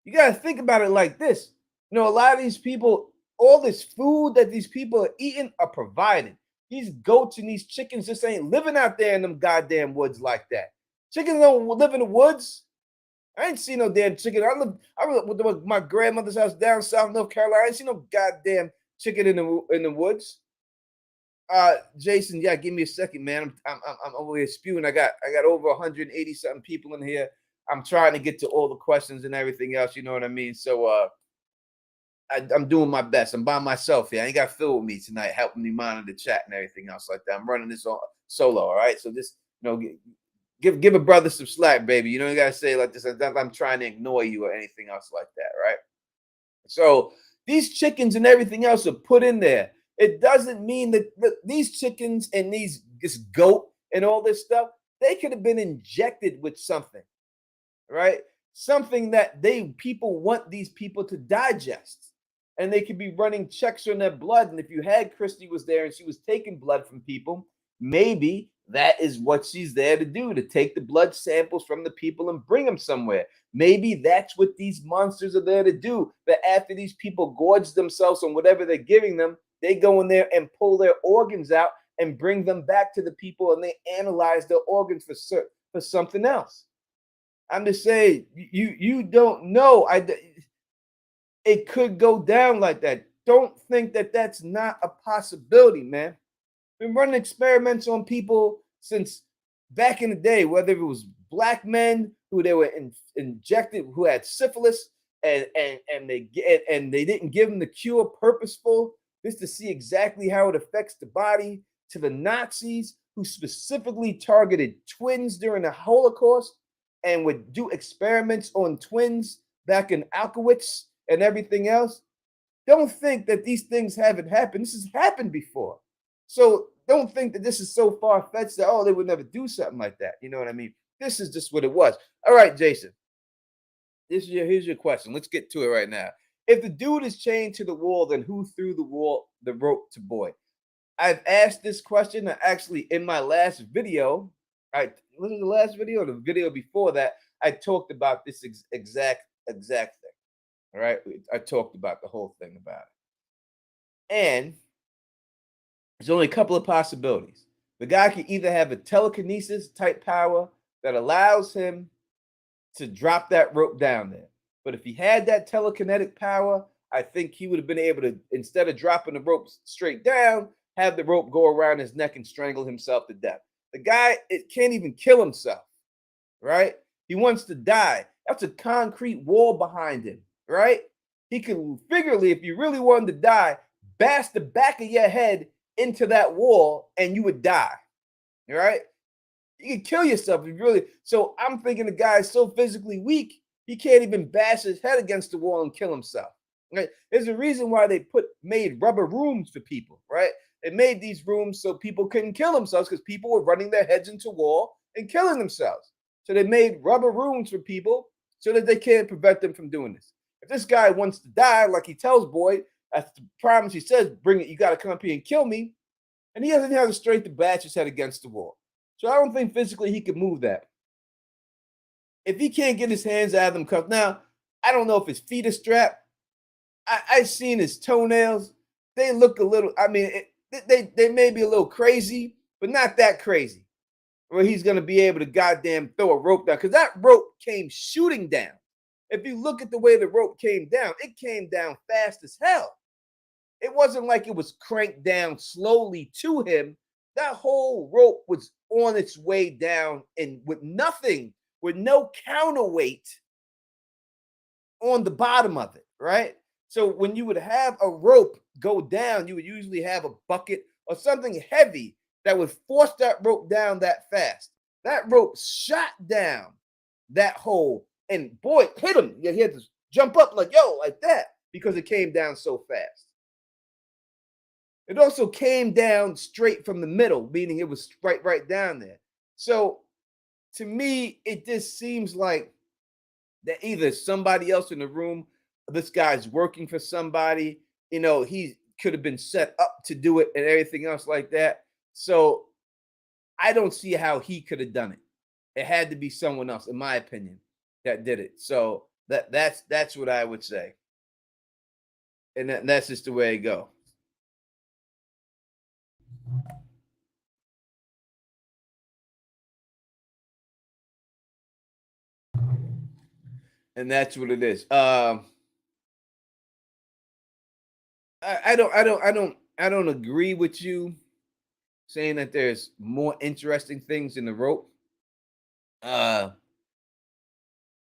you got to think about it like this. You know, a lot of these people, all this food that these people are eating are provided. These goats and these chickens just ain't living out there in them goddamn woods like that. Chickens don't live in the woods. I ain't seen no damn chicken. I live with my grandmother's house down south North Carolina. I ain't seen no goddamn chicken in the woods. Jason, yeah, give me a second, man. I'm over here spewing. I got over 180 something people in here. I'm trying to get to all the questions and everything else. You know what I mean? So I'm doing my best. I'm by myself here. I ain't got Phil with me tonight, helping me monitor the chat and everything else like that. I'm running this all solo. All right. So just give a brother some slack, baby. You know, you gotta say like this. I'm trying to ignore you or anything else like that, right? So these chickens and everything else are put in there. It doesn't mean that these chickens and this goat and all this stuff, they could have been injected with something, right? Something that people want these people to digest. And they could be running checks on their blood. And if you had Christy was there and she was taking blood from people, maybe that is what she's there to do, to take the blood samples from the people and bring them somewhere. Maybe that's what these monsters are there to do. That after these people gorge themselves on whatever they're giving them, they go in there and pull their organs out and bring them back to the people, and they analyze their organs for something else. I'm just saying, you don't know. It could go down like that. Don't think that that's not a possibility, man. Been running experiments on people since back in the day, whether it was black men who they were injected, who had syphilis, and they didn't give them the cure purposeful, just to see exactly how it affects the body, to the Nazis who specifically targeted twins during the Holocaust and would do experiments on twins back in Auschwitz and everything else. Don't think that these things haven't happened. This has happened before. So don't think that this is so far-fetched that, they would never do something like that. You know what I mean? This is just what it was. All right, Jason. Here's your question. Let's get to it right now. If the dude is chained to the wall, then who threw the rope to Boy? I've asked this question actually in my last video. Was it the last video or the video before that? I talked about this exact thing. All right. I talked about the whole thing about it. And there's only a couple of possibilities. The guy can either have a telekinesis type power that allows him to drop that rope down there. But if he had that telekinetic power, I think he would have been able to, instead of dropping the rope straight down, have the rope go around his neck and strangle himself to death. The guy, it can't even kill himself, right? He wants to die. That's a concrete wall behind him, right? He could figuratively, if you really wanted to die, bash the back of your head into that wall and you would die, right? You could kill yourself if you really. So I'm thinking the guy is so physically weak, he can't even bash his head against the wall and kill himself. Right? There's a reason why they made rubber rooms for people, right? They made these rooms so people couldn't kill themselves because people were running their heads into wall and killing themselves. So they made rubber rooms for people so that they can't prevent them from doing this. If this guy wants to die, like he tells Boyd, that's the promise. He says, "Bring it. You got to come up here and kill me," and he doesn't have the strength to bash his head against the wall. So I don't think physically he could move that. If he can't get his hands out of them cuffs, now I don't know if his feet are strapped. I've seen his toenails. They look a little. I mean, they may be a little crazy, but not that crazy. Where he's gonna be able to goddamn throw a rope down because that rope came shooting down. If you look at the way the rope came down, it came down fast as hell. It wasn't like it was cranked down slowly to him. That whole rope was on its way down and with nothing, with no counterweight on the bottom of it, right? So when you would have a rope go down, you would usually have a bucket or something heavy that would force that rope down that fast. That rope shot down that hole and boy, hit him. He had to jump up like, yo, like that because it came down so fast. It also came down straight from the middle, meaning it was right down there. So to me, it just seems like that either somebody else in the room, this guy's working for somebody, he could have been set up to do it and everything else like that. So I don't see how he could have done it. It had to be someone else, in my opinion, that did it. So that's what I would say. And that's just the way it goes. And that's what it is. I don't agree with you saying that there's more interesting things in the rope. Uh,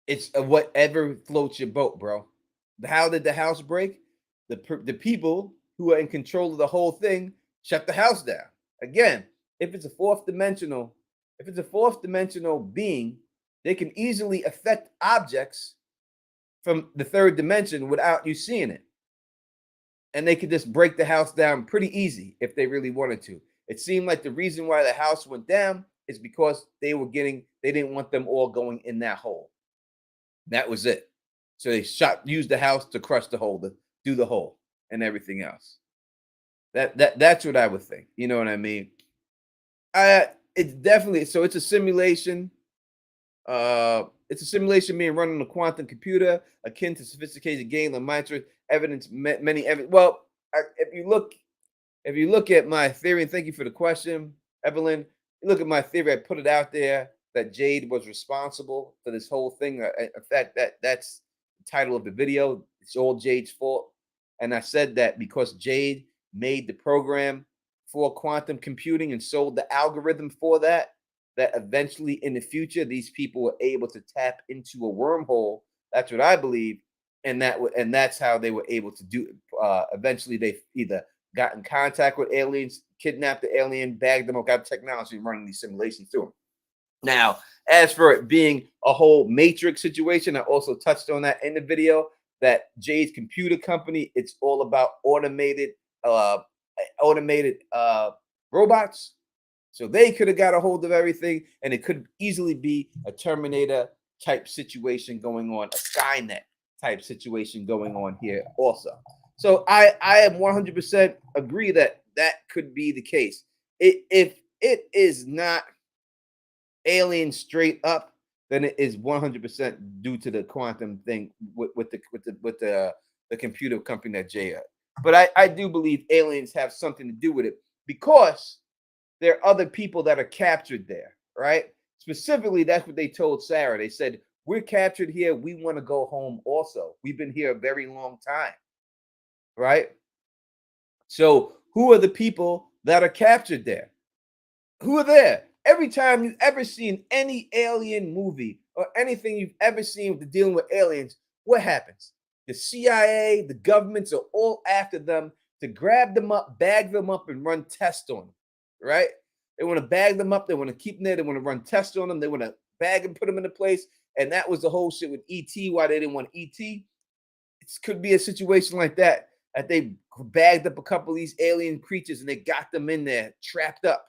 it's whatever floats your boat, bro. How did the house break? The people who are in control of the whole thing shut the house down. Again, if it's a fourth dimensional being, they can easily affect objects from the third dimension without you seeing it. And they could just break the house down pretty easy if they really wanted to. It seemed like the reason why the house went down is because they didn't want them all going in that hole. That was it. So they used the house to crush the hole, to do the hole and everything else. That's what I would think. You know what I mean? It's definitely so it's a simulation. It's a simulation being run on a quantum computer, akin to sophisticated game of monitor evidence. Well, if you look at my theory, and thank you for the question, Evelyn. You look at my theory. I put it out there that Jade was responsible for this whole thing. In fact, that's the title of the video. It's all Jade's fault, and I said that because Jade made the program for quantum computing and sold the algorithm for that eventually in the future these people were able to tap into a wormhole. That's what I believe, and that's how they were able to do it. Eventually, they either got in contact with aliens, kidnapped the alien, bagged them, or got technology running these simulations through them. Now, as for it being a whole matrix situation, I also touched on that in the video. That Jade's computer company, it's all about automated robots. So they could have got a hold of everything, and it could easily be a Terminator type situation going on, a Skynet type situation going on here also. So I am 100% agree that could be the case. If it is not alien straight up, then it is 100% due to the quantum thing with the computer company that Jay had. But I do believe aliens have something to do with it because there are other people that are captured there, right? Specifically, that's what they told Sarah. They said, we're captured here. We want to go home also. We've been here a very long time, right? So who are the people that are captured there? Who are there? Every time you've ever seen any alien movie or anything you've ever seen with dealing with aliens, what happens? The CIA, the governments are all after them to grab them up, bag them up, and run tests on them, right? They want to bag them up. They want to keep them there. They want to run tests on them. They want to bag and put them into place. And that was the whole shit with ET, why they didn't want ET. could be a situation like that they bagged up a couple of these alien creatures and they got them in there trapped up,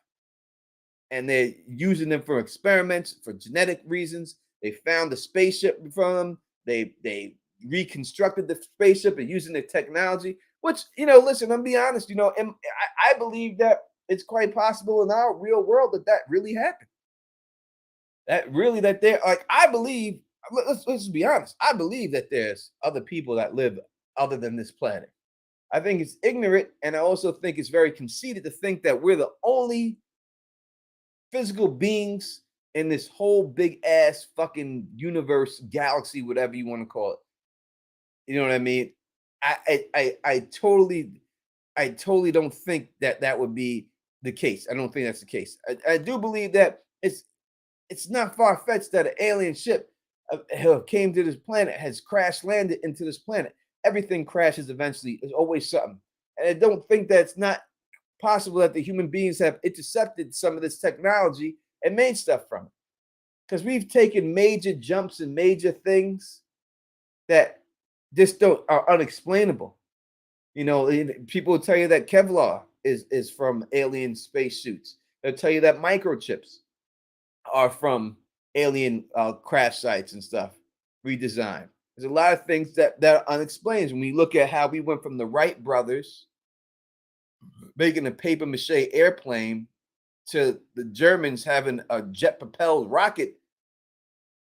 and they're using them for experiments for genetic reasons. They found the spaceship from them. They reconstructed the spaceship and using the technology. Which, listen, I'm be honest. I believe that it's quite possible in our real world that really happened. That they're like, I believe. Let's be honest. I believe that there's other people that live other than this planet. I think it's ignorant, and I also think it's very conceited to think that we're the only physical beings in this whole big ass fucking universe, galaxy, whatever you want to call it. You know what I mean? I totally don't think that would be the case. I don't think that's the case. I do believe that it's not far fetched that an alien ship came to this planet, has crash landed into this planet. Everything crashes eventually. There's always something, and I don't think that it's not possible that the human beings have intercepted some of this technology and made stuff from it. Because we've taken major jumps and major things that just are unexplainable. People will tell you that Kevlar is from alien spacesuits. They'll tell you that microchips are from alien crash sites and stuff redesigned. There's a lot of things that are unexplained. When we look at how we went from the Wright brothers making a paper mache airplane to the Germans having a jet propelled rocket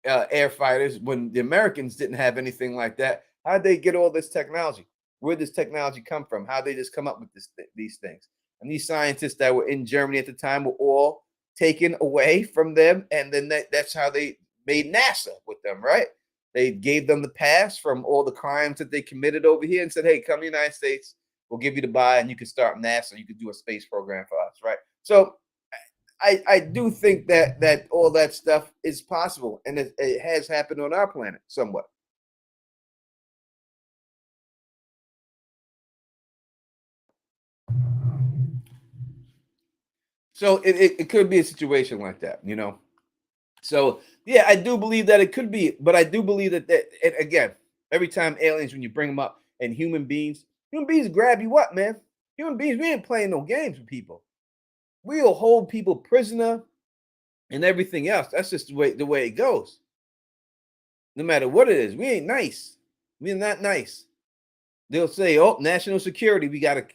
air fighters when the Americans didn't have anything like that. How'd they get all this technology? Where'd this technology come from? How'd they just come up with these things? And these scientists that were in Germany at the time were all taken away from them. And then that's how they made NASA with them, right? They gave them the pass from all the crimes that they committed over here and said, hey, come to the United States. We'll give you the buy and you can start NASA. You can do a space program for us, right? So I do think that all that stuff is possible, and it has happened on our planet somewhat. So it could be a situation like that, So yeah, I do believe that it could be, but I do believe that and again, every time aliens, when you bring them up, and human beings grab you up, man. Human beings, we ain't playing no games with people. We'll hold people prisoner and everything else. That's just the way it goes. No matter what it is, we ain't nice. We're not nice. They'll say, "Oh, national security. We gotta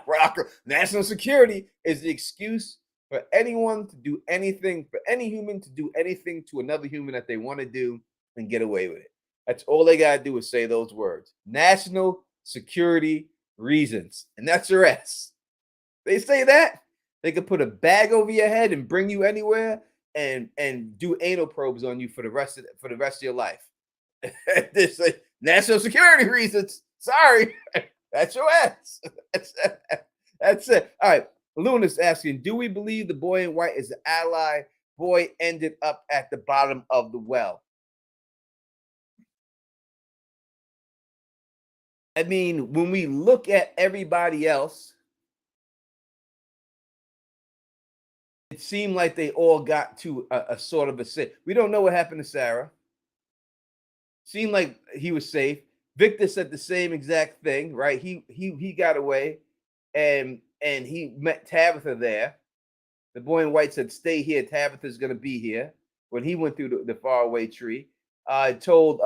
rock." National security is the excuse for anyone to do anything, for any human to do anything to another human that they want to do and get away with it. That's all they gotta do is say those words: national security reasons, and that's your ass. They say that they could put a bag over your head and bring you anywhere and do anal probes on you for the rest of your life. This national security reasons. Sorry, that's your ass. That's it. All right. Luna's asking, do we believe the boy in white is the ally? Boy ended up at the bottom of the well. I mean, when we look at everybody else, it seemed like they all got to a sort of a sit. We don't know what happened to Sarah. Seemed like he was safe. Victor said the same exact thing, right? He got away, and he met Tabitha there. The boy in white said, "Stay here. Tabitha's gonna be here." When he went through the faraway tree, told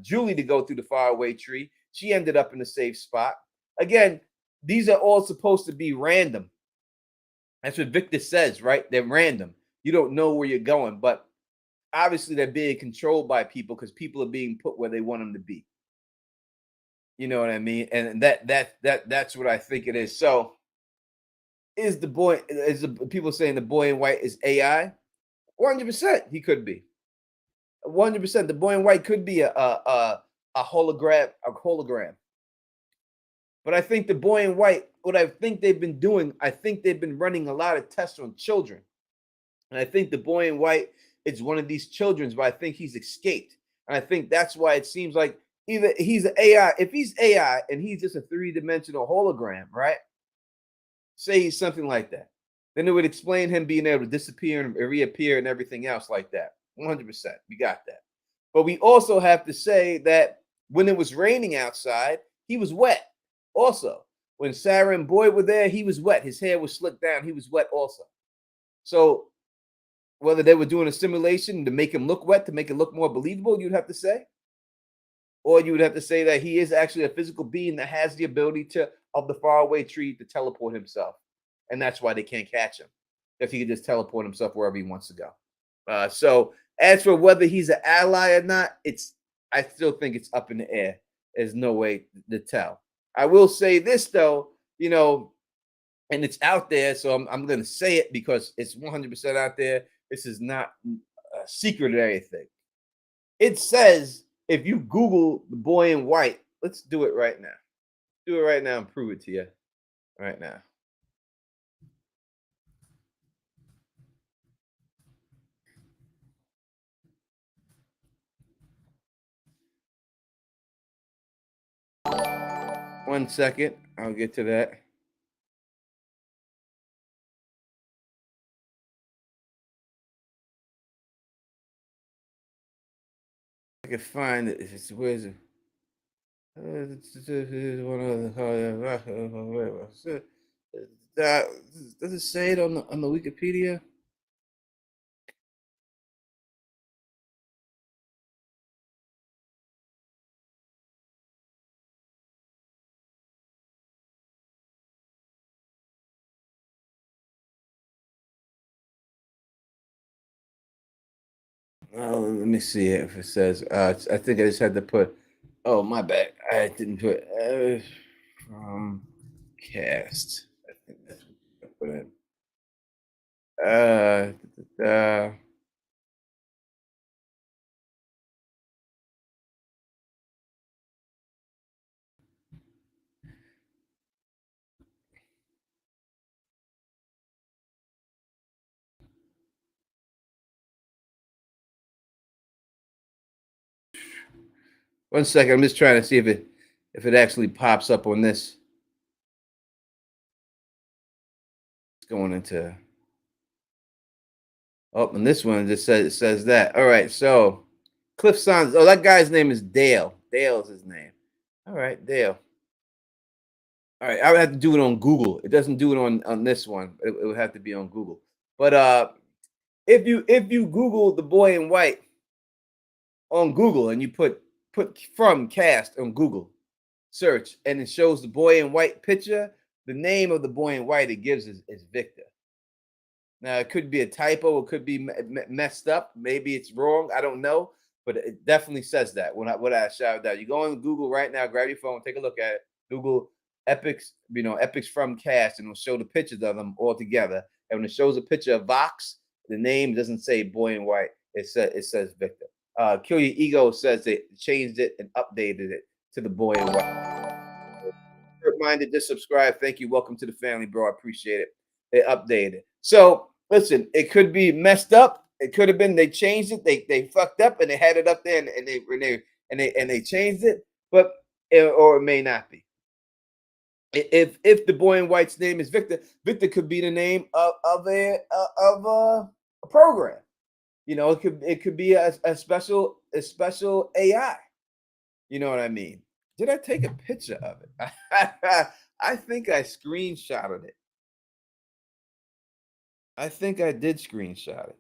Julie to go through the faraway tree. She ended up in a safe spot. Again, these are all supposed to be random. That's what Victor says, right? They're random. You don't know where you're going, but obviously they're being controlled by people because people are being put where they want them to be. You know what I mean? And that's what I think it is. So is the people saying the boy in white is AI? 100% he could be. 100%. The boy in white could be a hologram. But I think the boy in white, what I think they've been doing, I think they've been running a lot of tests on children. And I think the boy in white is one of these children's, but I think he's escaped. And I think that's why it seems like either he's an AI, if he's AI and he's just a three-dimensional hologram, right? Say he's something like that. Then it would explain him being able to disappear and reappear and everything else like that. 100%. We got that. But we also have to say that when it was raining outside, he was wet also. When Sarah and Boyd were there, he was wet. His hair was slicked down. He was wet also. So whether they were doing a simulation to make him look wet, to make it look more believable, you'd have to say, or you would have to say that he is actually a physical being that has the ability to, of the faraway tree, to teleport himself, and that's why they can't catch him. If he could just teleport himself wherever he wants to go. So as for whether he's an ally or not, I still think it's up in the air. There's no way to tell. I will say this though, and it's out there, so I'm going to say it because it's 100% out there. This is not a secret or anything. It says if you Google the boy in white, let's do it right now. Do it right now and prove it to you right now. One second, I'll get to that. I can find it. Where's it? One of the does it say it on the Wikipedia? Oh, let me see if it says. I think I just had to put. Oh, my bad. I didn't put from cast. I think that's what I put in. Uh, 1 second. I'm just trying to see if it actually pops up on this. It's going into. Oh, and this one just says it says that. All right, so Cliff Sons. Oh, that guy's name is Dale. Dale's his name. All right, Dale. All right, I would have to do it on Google. It doesn't do it on this one. It would have to be on Google. But if you Google the boy in white on Google and you put from cast on Google search and it shows the boy in white picture, the name of the boy in white it gives is Victor. Now it could be a typo, it could be messed up, maybe it's wrong, I don't know, but it definitely says that when I shouted out. You go on Google right now, grab your phone, take a look at it. Google epics, epics from cast, and it'll show the pictures of them all together. And when it shows a picture of Vox, the name doesn't say boy in white; it says Victor. Kill Your Ego says they changed it and updated it to the boy in white. Minded, just subscribe. Thank you. Welcome to the family, bro. I appreciate it. They updated it. So listen, it could be messed up. It could have been they changed it. They fucked up and they had it up there and they changed it. But or it may not be. If the boy in white's name is Victor, Victor could be the name of a program. It could be a special AI. You know what I mean? Did I take a picture of it? I think I screenshotted it. I think I did screenshot it.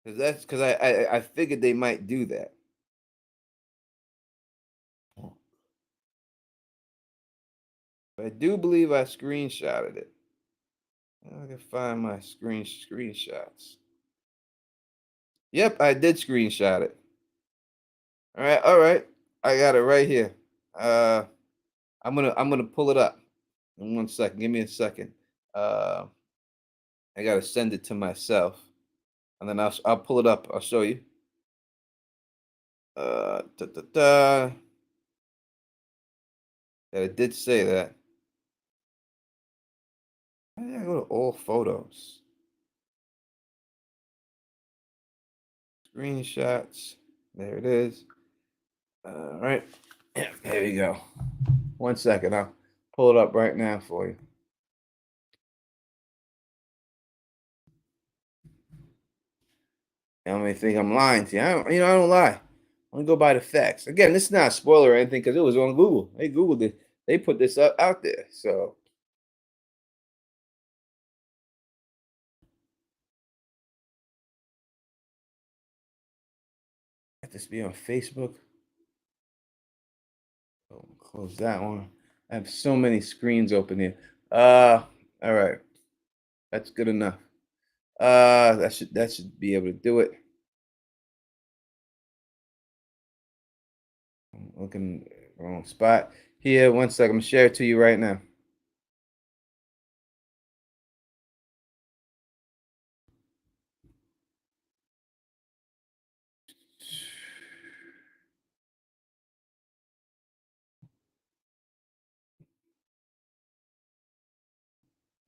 Because I figured they might do that. I do believe I screenshotted it. I can find my screenshots. Yep, I did screenshot it. All right. I got it right here. Uh I'm gonna pull it up. In 1 second. Give me a second. Uh I gotta send it to myself. And then I'll pull it up. I'll show you. Da, da, da. Yeah, it did say that. Why did I go to all photos? Screenshots. There it is. All right. There you go. 1 second. I'll pull it up right now for you. I don't even think I'm lying to you. I don't lie. I'm gonna go by the facts. Again, this is not a spoiler or anything because it was on Google. They Googled it. They put this up out there. So let this be on Facebook. Oh, close that one. I have so many screens open here. All right. That's good enough. That should be able to do it. I'm looking wrong spot. Here, one second. I'm gonna share it to you right now.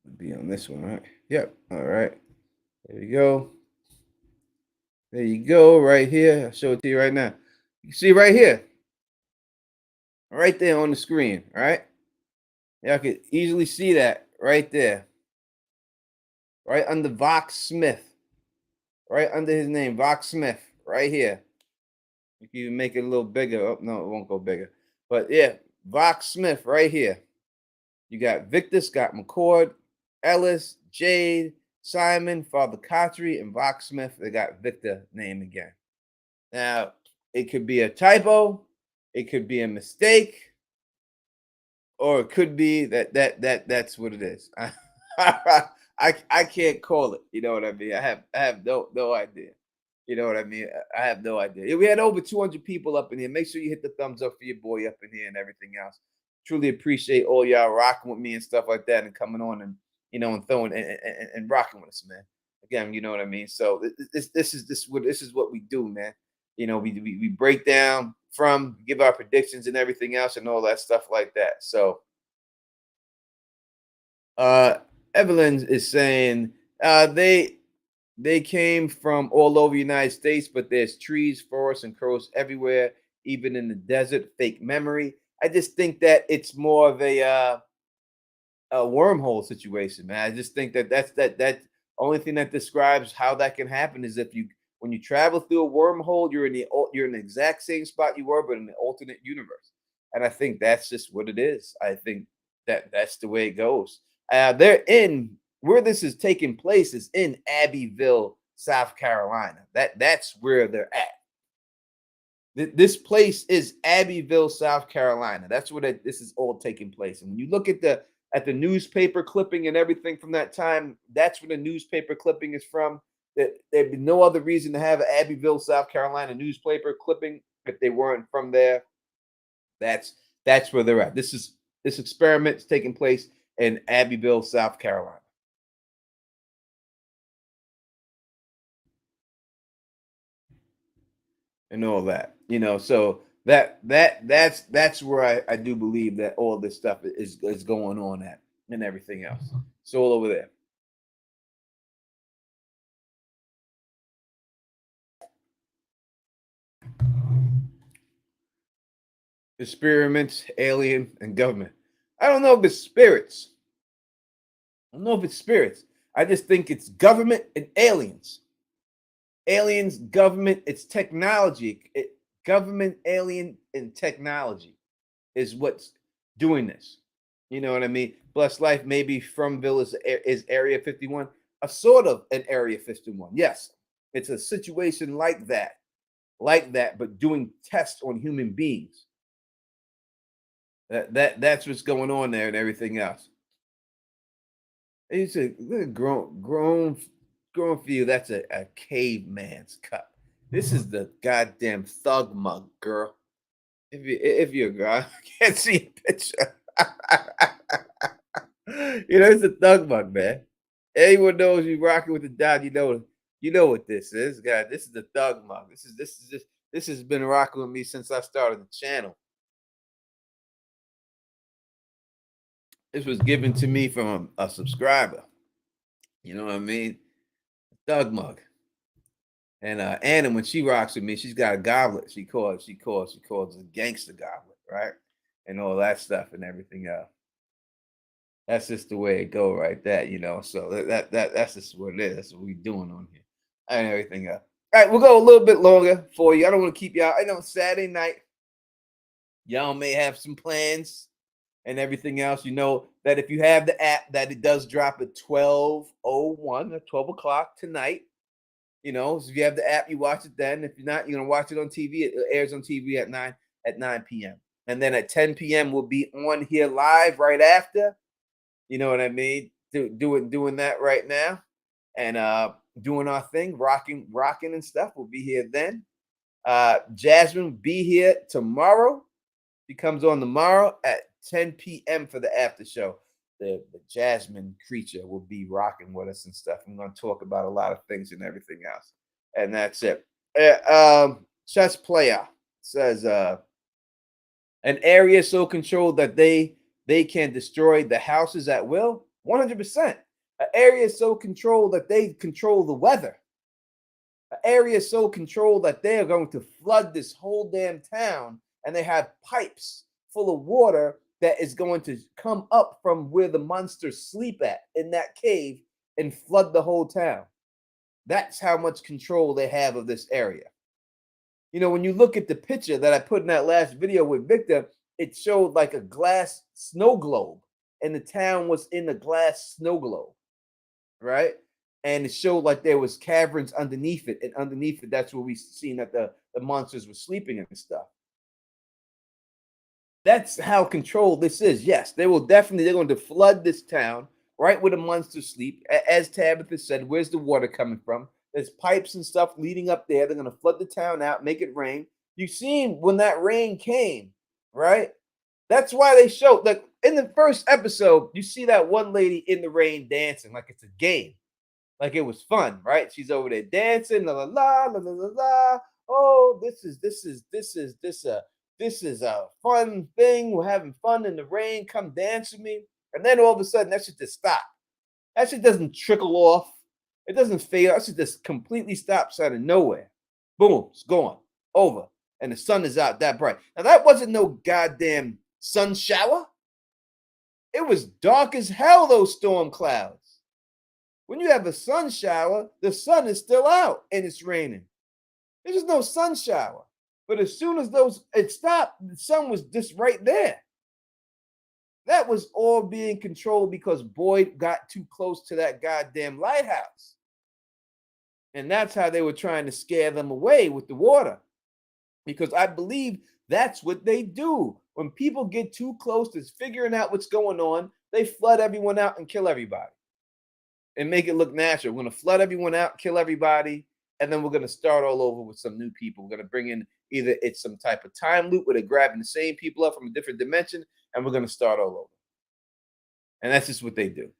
It'll be on this one, right? Yep. All right. There you go. There you go. Right here. I'll show it to you right now. You see right here, right there on the screen. All right. Y'all could easily see that right there, right under Vox Smith, right under his name, Vox Smith, right here. You can even make it a little bigger. Oh, no, it won't go bigger. But yeah, Vox Smith right here. You got Victor, Scott McCord, Ellis, Jade, Simon, Father Kotri, and Vox Smith. They got Victor name again. Now, it could be a typo, it could be a mistake, or it could be that's what it is. I can't call it. You know what I mean? I have no idea. You know what I mean? I have no idea. Yeah, we had over 200 people up in here. Make sure you hit the thumbs up for your boy up in here and everything else. Truly appreciate all y'all rocking with me and stuff like that and coming on and and throwing and rocking with us, man. Again, you know what I mean. So this is what we do, man. We break down from give our predictions and everything else and all that stuff like that. So uh Evelyn is saying they came from all over the United States, but there's trees, forests, and crows everywhere, even in the desert. Fake memory. I just think that it's more of a wormhole situation, man. I just think that that only thing that describes how that can happen is if you when you travel through a wormhole, you're in the exact same spot you were, but in an alternate universe. And I think that's just what it is. I think that's the way it goes. They're in where this is taking place is in Abbeville, South Carolina. That's where they're at. This place is Abbeville, South Carolina. That's where this is all taking place. And when you look at the newspaper clipping and everything from that time, that's where the newspaper clipping is from. That there'd be no other reason to have an Abbeville, South Carolina newspaper clipping if they weren't from there. That's that's where they're at. This experiment is taking place in Abbeville, South Carolina. And all that. So that's where I do believe that all this stuff is going on at and everything else. It's all over there. Experiments, alien, and government. I don't know if it's spirits. I don't know if it's spirits. I just think it's government and aliens. Aliens, government, it's technology. Government, alien, and technology is what's doing this. You know what I mean? Blessed Life, maybe Fromville is Area 51, a sort of an Area 51. Yes, it's a situation like that, but doing tests on human beings. That's what's going on there and everything else. And you say, look at grown for you. That's a caveman's cup. This is the goddamn thug mug, girl. If you're a girl, I can't see a picture. It's a thug mug, man. Anyone knows you rocking with the dad, you know what this is, guy. This is the thug mug. This has been rocking with me since I started the channel. This was given to me from a subscriber. You know what I mean? Thug mug. And Anna, when she rocks with me, she's got a goblet. She calls it a gangster goblet, right? And all that stuff and everything else. That's just the way it go, right? So that's just what it is. That's what we doing on here and everything else. All right, we'll go a little bit longer for you. I don't want to keep y'all. I know Saturday night, y'all may have some plans and everything else. You know that if you have the app, that it does drop at 12:01 or 12 o'clock tonight. You know, so if you have the app, you watch it then. If you're not, you're gonna watch it on TV. It airs on TV at 9 p.m. And then at 10 p.m. we'll be on here live right after. You know what I mean? Doing that right now. And doing our thing, rocking and stuff. We'll be here then. Jasmine will be here tomorrow. She comes on tomorrow at 10 p.m. for the after show. The Jasmine creature will be rocking with us and stuff. I'm going to talk about a lot of things and everything else. And that's it. Chess Player says an area so controlled that they can destroy the houses at will. 100%. An area so controlled that they control the weather. An area so controlled that they are going to flood this whole damn town, and they have pipes full of water that is going to come up from where the monsters sleep at in that cave and flood the whole town. That's how much control they have of this area. You know, when you look at the picture that I put in that last video with Victor, it showed like a glass snow globe, and the town was in a glass snow globe, right? And it showed like there was caverns underneath it, and underneath it, that's where we seen that the monsters were sleeping and stuff. That's how controlled this is. Yes, they're going to flood this town right where the monsters sleep. As Tabitha said, where's the water coming from? There's pipes and stuff leading up there. They're going to flood the town out, make it rain. You've seen when that rain came, right? That's why they showed, like in the first episode, you see that one lady in the rain dancing like it's a game, like it was fun, right? She's over there dancing, la la la la la la la. Oh, this is a fun thing. We're having fun in the rain. Come dance with me. And then all of a sudden, that shit just stopped. That shit doesn't trickle off. It doesn't fade. That shit just completely stops out of nowhere. Boom, it's gone. Over. And the sun is out that bright. Now, that wasn't no goddamn sun shower. It was dark as hell, those storm clouds. When you have a sun shower, the sun is still out and it's raining. There's just no sun shower. But as soon as it stopped, the sun was just right there. That was all being controlled because Boyd got too close to that goddamn lighthouse. And that's how they were trying to scare them away with the water. Because I believe that's what they do. When people get too close to figuring out what's going on, they flood everyone out and kill everybody. And make it look natural. We're going to flood everyone out, kill everybody, and then we're going to start all over with some new people. We're going to bring in either it's some type of time loop where they're grabbing the same people up from a different dimension, and we're going to start all over. And that's just what they do.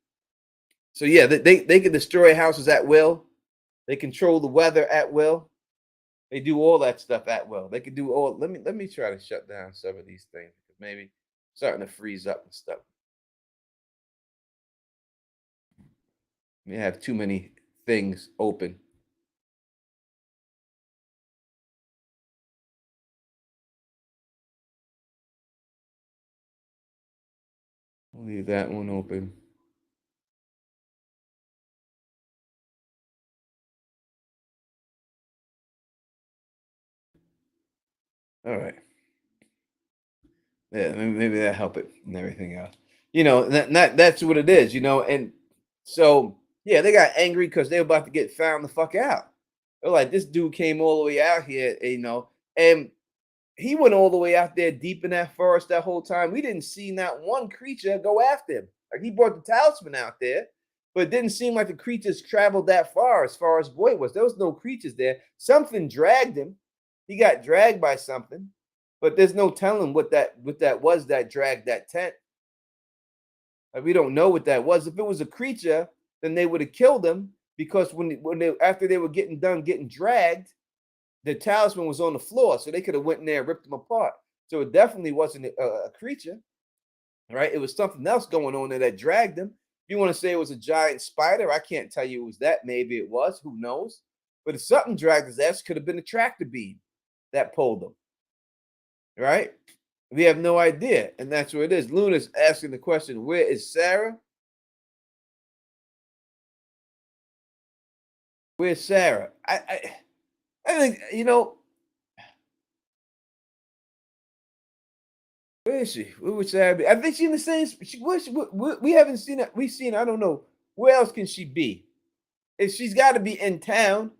So yeah, they can destroy houses at will. They control the weather at will. They do all that stuff at will. They can do all. Let me try to shut down some of these things because maybe starting to freeze up and stuff. We have too many things open. I'll leave that one open. All right. Yeah, maybe that help it and everything else. You know, that's what it is, you know. And so yeah, they got angry because they were about to get found the fuck out. They're like, this dude came all the way out here, you know, and he went all the way out there deep in that forest that whole time. We didn't see not one creature go after him. Like he brought the talisman out there, but it didn't seem like the creatures traveled that far as Boyd was. There was no creatures there. Something dragged him. He got dragged by something, but there's no telling what that was that dragged that tent. Like we don't know what that was. If it was a creature, then they would have killed him because after they were getting done getting dragged, the talisman was on the floor, so they could have went in there and ripped them apart. So it definitely wasn't a creature, right? It was something else going on there that dragged them. If you want to say it was a giant spider, I can't tell you it was that. Maybe it was. Who knows? But if something dragged his ass, could have been a tractor beam that pulled him, right? We have no idea, and that's what it is. Luna's asking the question, where is Sarah? Where's Sarah? I think where is she? Where would Sarah be? I think she's in the same. We haven't seen it. We've seen. I don't know where else can she be. If she's got to be in town.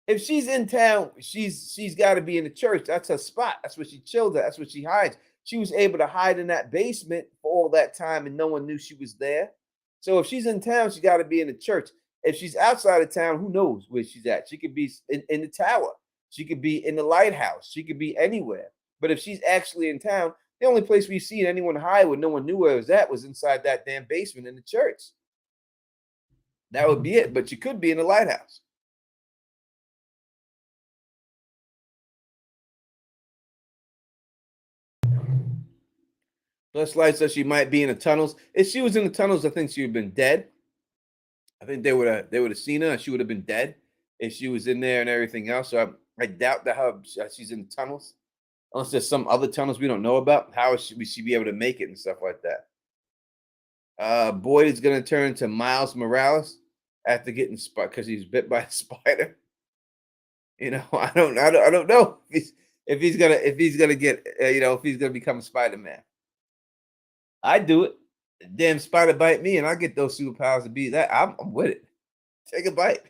If she's in town, she's got to be in the church. That's her spot. That's where she chilled at. That's where she hides. She was able to hide in that basement for all that time, and no one knew she was there. So if she's in town, she got to be in the church. If she's outside of town, who knows where she's at? She could be in the tower. She could be in the lighthouse. She could be anywhere. But if she's actually in town, the only place we've seen anyone hide when no one knew where it was at was inside that damn basement in the church. That would be it. But she could be in the lighthouse. Plus, Light says she might be in the tunnels. If she was in the tunnels, I think she would have been dead. I think they would have seen her and she would have been dead if she was in there and everything else. So I doubt that she's in the tunnels. Unless there's some other tunnels we don't know about. How would she be able to make it and stuff like that? Boyd is gonna turn into Miles Morales after getting because he's bit by a spider. I don't know if he's gonna get if he's gonna become Spider-Man. I do it. Damn spider bite me, and I get those superpowers to be that. I'm with it. Take a bite.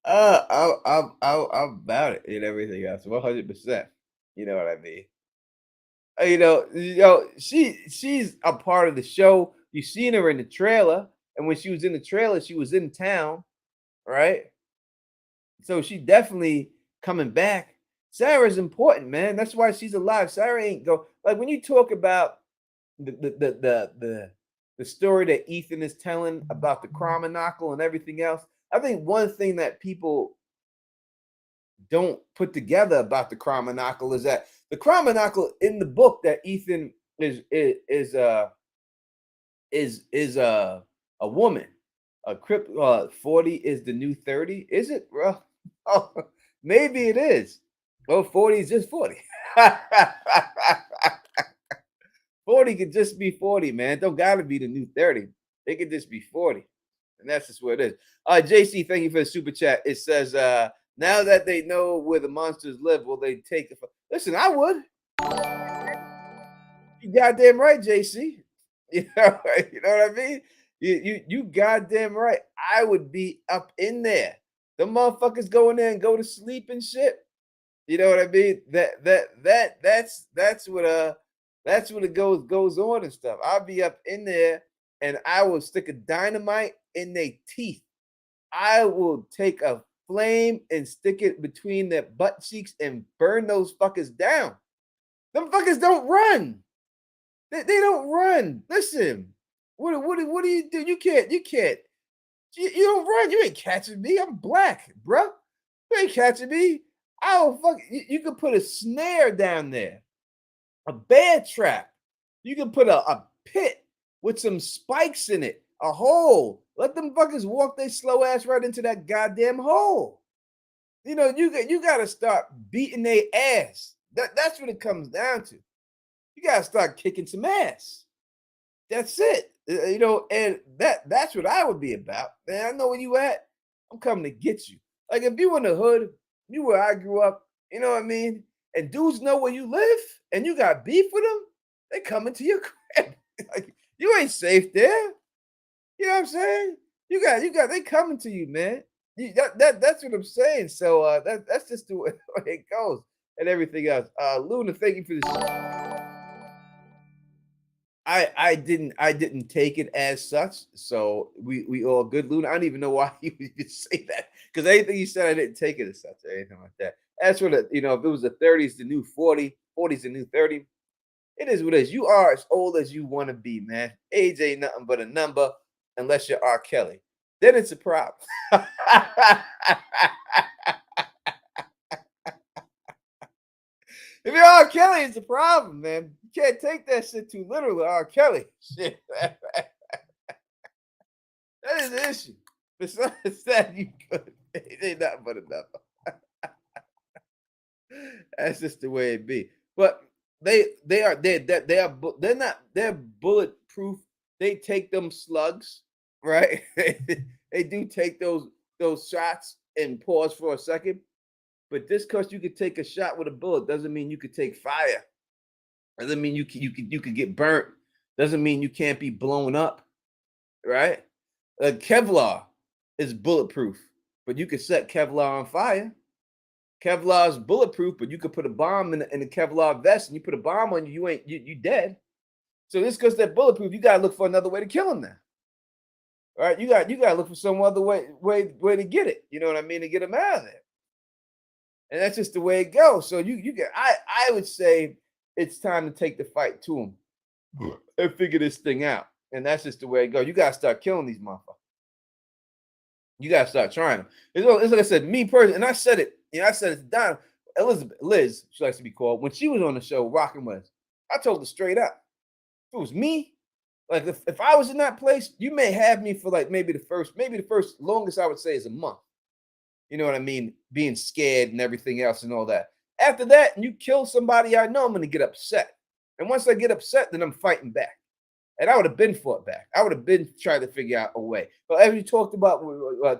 I'm about it and everything else. 100%. You know what I mean? She's a part of the show. You seen her in the trailer, and when she was in the trailer, she was in town, right? So she definitely coming back. Sarah's important, man. That's why she's alive. Sarah ain't go like when you talk about the story that Ethan is telling about the Chromonocle and everything else. I think one thing that people don't put together about the Chromonocle is that the Chromonocle in the book that Ethan is a woman. A 40 is the new 30. Is it, bro? Oh, maybe it is. Well, 40 is just 40. 40 could just be 40, man. Don't gotta be the new 30. It could just be 40. And that's just what it is. JC, thank you for the super chat. It says, now that they know where the monsters live, will they take it? Listen, I would. You goddamn right, JC. You know what I mean? You goddamn right. I would be up in there. The motherfuckers go in there and go to sleep and shit. You know what I mean? That's what it goes on and stuff. I'll be up in there and I will stick a dynamite in their teeth. I will take a flame and stick it between their butt cheeks and burn those fuckers down. Them fuckers don't run. They don't run. Listen, what do you do? You can't. You don't run. You ain't catching me. I'm black, bro. You ain't catching me. Oh fuck! You can put a snare down there, a bear trap. You can put a pit with some spikes in it, a hole. Let them fuckers walk their slow ass right into that goddamn hole. You got to start beating their ass. That's what it comes down to. You got to start kicking some ass. That's it. And that's what I would be about. Man, I know where you at. I'm coming to get you. Like if you in the hood, you where I grew up, you know what I mean? And dudes know where you live and you got beef with them, they coming to your crib. Like you ain't safe there. You know what I'm saying? You got they coming to you, man. That's what I'm saying. So that's just the way it goes and everything else. Luna, thank you for this. I didn't take it as such. So we all good, Luna. I don't even know why you would say that because anything you said, I didn't take it as such or anything like that. As for if it was the 30s, the new 40, 40s, the new 30, it is what it is. You are as old as you want to be, man. Age ain't nothing but a number unless you're R. Kelly. Then it's a problem. If you're R. Kelly, it's a problem, man. You can't take that shit too literally, R. Kelly. Shit. That is the issue. Besides that, you could. It ain't nothing but a number. That's just the way it be. But they're bulletproof. They take them slugs, right? They do take those shots. and pause for a second. But this because you could take a shot with a bullet doesn't mean you could take fire. Doesn't mean you could get burnt. Doesn't mean you can't be blown up, right? Kevlar is bulletproof, but you could set Kevlar on fire. Kevlar is bulletproof, but you could put a bomb in the Kevlar vest, and you put a bomb on you, you dead. So this because they're bulletproof, you gotta look for another way to kill them now. All right, you gotta look for some other way to get it. You know what I mean? To get them out of there. And that's just the way it goes. So you get I would say it's time to take the fight to them and figure this thing out. And that's just the way it goes. You gotta start killing these motherfuckers. You gotta start trying them. It's like I said, me personally, and I said it. I said it to Don, Liz, she likes to be called, when she was on the show rocking with us. I told her straight up, if it was me, like if I was in that place, you may have me for like maybe the first longest I would say is a month. You know what I mean? Being scared and everything else and all that. After that, and you kill somebody I know, I'm gonna get upset. And once I get upset, then I'm fighting back. And I would have been fought back. I would have been trying to figure out a way. But as we talked about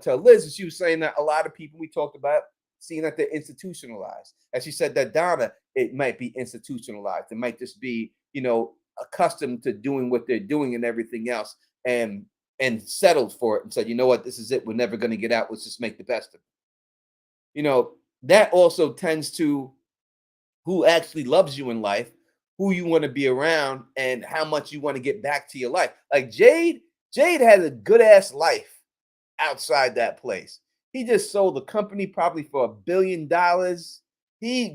to Liz, and she was saying that a lot of people we talked about seeing that they're institutionalized. As she said that Donna, it might be institutionalized. It might just be, accustomed to doing what they're doing and everything else, and settled for it and said, you know what, this is it. We're never going to get out. Let's just make the best of it. That also tends to who actually loves you in life, who you want to be around, and how much you want to get back to your life. Like Jade has a good ass life outside that place. He just sold the company probably for $1 billion.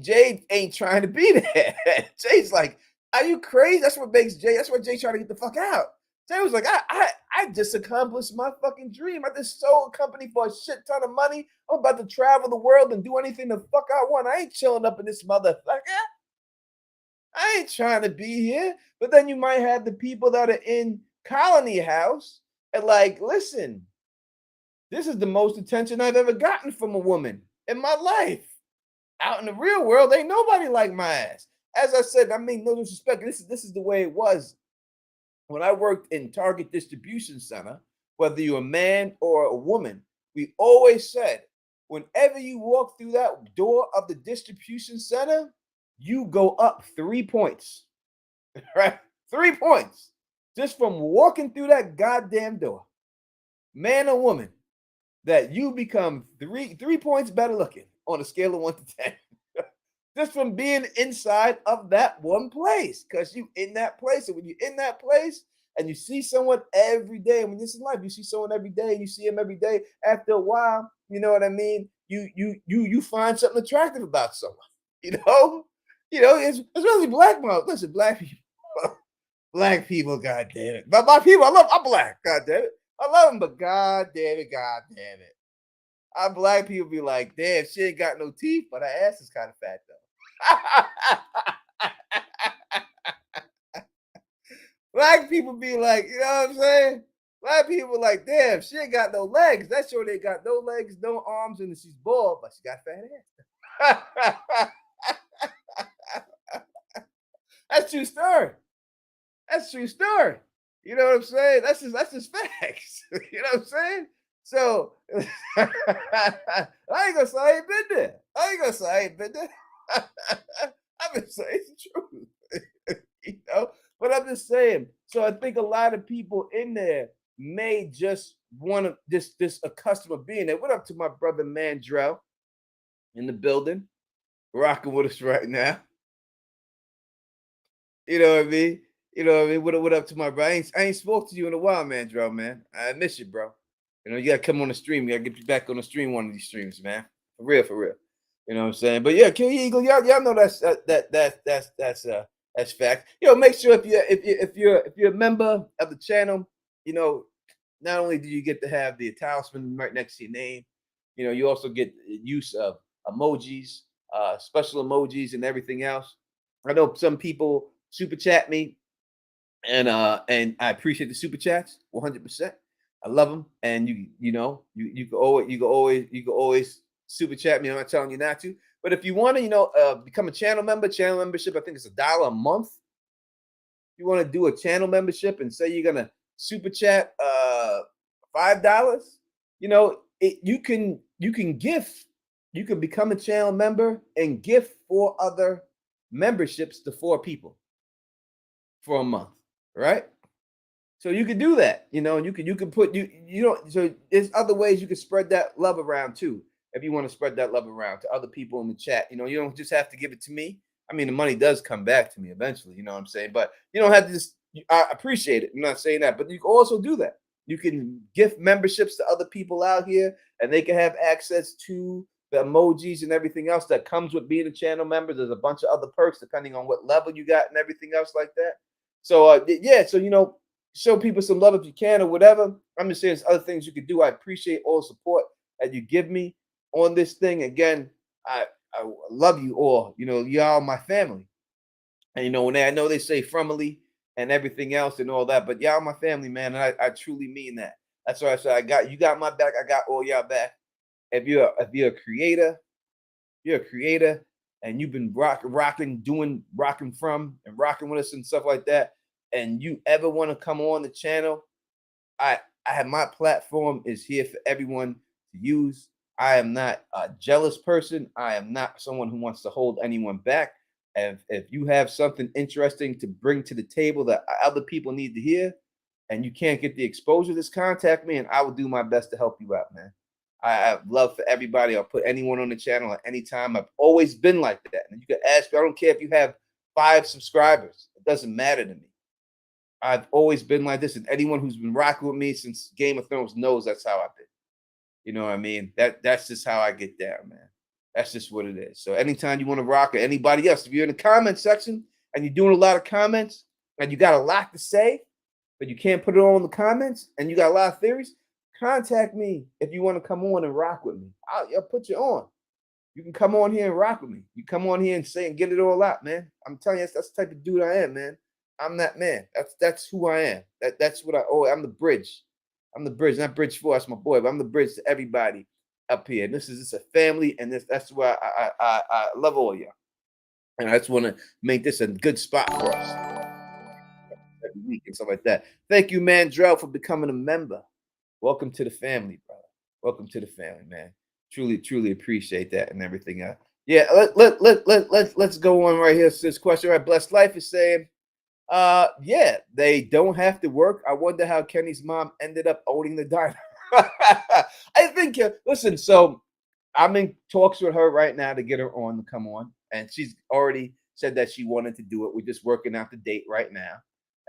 Jade ain't trying to be there. Jade's like, are you crazy? That's what makes Jade. That's why Jade trying to get the fuck out. Jade was like, I just accomplished my fucking dream. I just sold a company for a shit ton of money. I'm about to travel the world and do anything the fuck I want. I ain't chilling up in this motherfucker. I ain't trying to be here. But then you might have the people that are in Colony House and like, listen, this is the most attention I've ever gotten from a woman in my life. Out in the real world, ain't nobody like my ass. As I said, I mean, no disrespect. This is the way it was when I worked in Target Distribution Center. Whether you're a man or a woman, we always said, whenever you walk through that door of the distribution center, you go up 3 points, right? 3 points just from walking through that goddamn door, man or woman. That you become 3 points better looking on a scale of 1 to 10. Just from being inside of that one place, because you in that place. And when you're in that place and you see someone every day, I mean, this is life. You see someone every day, and you see him every day. After a while, you know what I mean? You find something attractive about someone. It's really black mom. Listen, black people, black people, god damn it. But my people, I'm black, god damn it. I love them, but god damn it. Our black people be like, damn, she ain't got no teeth, but her ass is kind of fat though. Black people be like, you know what I'm saying? Black people like, damn, she ain't got no legs. That sure they got no legs, no arms, and she's bald, but she got fat ass. That's true story. That's true story. You know what I'm saying? That's just facts. You know what I'm saying? So I ain't gonna say I ain't been there. I've been saying the truth. But I'm just saying. So I think a lot of people in there may just want to this a customer being there. What up to my brother Mandrell in the building, rocking with us right now. You know what I mean? What up to my bro? I ain't spoke to you in a while, Mandrell, man. I miss you, bro. You gotta come on the stream. You gotta get you back on the stream one of these streams, man. For real. You know what I'm saying? But yeah, Kill Eagle, y'all know that's fact. Make sure if you're a member of the channel, not only do you get to have the talisman right next to your name, you also get use of emojis, special emojis, and everything else. I know some people super chat me, and I appreciate the super chats 100%. I love them, and you can always super chat me. I'm not telling you not to, but if you want to become a channel membership, I think it's $1 a month. You want to do a channel membership and say you're gonna super chat $5, you can you can gift, you can become a channel member and gift 4 other memberships to 4 people for a month, right? So you could do that, and you can put you don't so there's other ways you can spread that love around too. If you want to spread that love around to other people in the chat, you don't just have to give it to me. I mean, the money does come back to me eventually, you know what I'm saying? But you don't have to just I appreciate it. I'm not saying that, but you can also do that. You can gift memberships to other people out here and they can have access to the emojis and everything else that comes with being a channel member. There's a bunch of other perks depending on what level you got and everything else like that. So yeah, so show people some love if you can or whatever. I'm just saying there's other things you could do. I appreciate all the support that you give me on this thing. Again, I love you all. Y'all my family. And when I know they say family and everything else and all that, but y'all my family, man. And I truly mean that. That's why I said you got my back, I got all y'all back. If you're a creator and you've been rocking from and rocking with us and stuff like that, and you ever want to come on the channel, I have my platform is here for everyone to use. I am not a jealous person. I am not someone who wants to hold anyone back. If you have something interesting to bring to the table that other people need to hear, and you can't get the exposure, just contact me and I will do my best to help you out, man. I have love for everybody. I'll put anyone on the channel at any time. I've always been like that. And you can ask me, I don't care if you have 5 subscribers. It doesn't matter to me. I've always been like this. And anyone who's been rocking with me since Game of Thrones knows that's how I've been. You know what I mean? That's just how I get down, man. That's just what it is. So anytime you want to rock or anybody else, if you're in the comment section and you're doing a lot of comments and you got a lot to say, but you can't put it all in the comments and you got a lot of theories, contact me if you want to come on and rock with me. I'll put you on. You can come on here and rock with me. You come on here and say and get it all out, man. I'm telling you, that's the type of dude I am, man. I'm that man. That's who I am. That's what I'm the bridge. I'm the bridge, not Bridge 4. That's my boy, but I'm the bridge to everybody up here. And this is just a family, and that's why I love all y'all. And I just want to make this a good spot for us every week and stuff like that. Thank you, Mandrell, for becoming a member. Welcome to the family, brother. Welcome to the family, man. Truly, truly appreciate that and everything else. Yeah, let's go on right here. So this question, right? Blessed Life is saying, yeah, they don't have to work. I wonder how Kenny's mom ended up owning the diner. I think, listen, so I'm in talks with her right now to get her on to come on, and she's already said that she wanted to do it. We're just working out the date right now,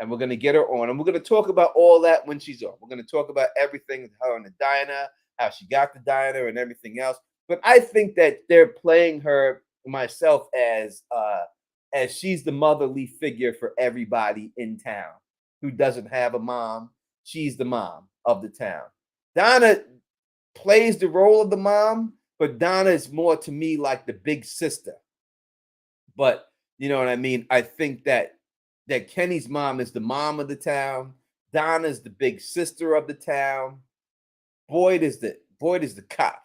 and we're gonna get her on, and we're gonna talk about all that when she's on. We're gonna talk about everything, her in the diner, how she got the diner, and everything else. But I think that they're playing her myself as she's the motherly figure for everybody in town who doesn't have a mom. She's the mom of the town. Donna plays the role of the mom, but Donna is more to me like the big sister. But you know what I mean? I think that Kenny's mom is the mom of the town. Donna's the big sister of the town. Boyd is the cop.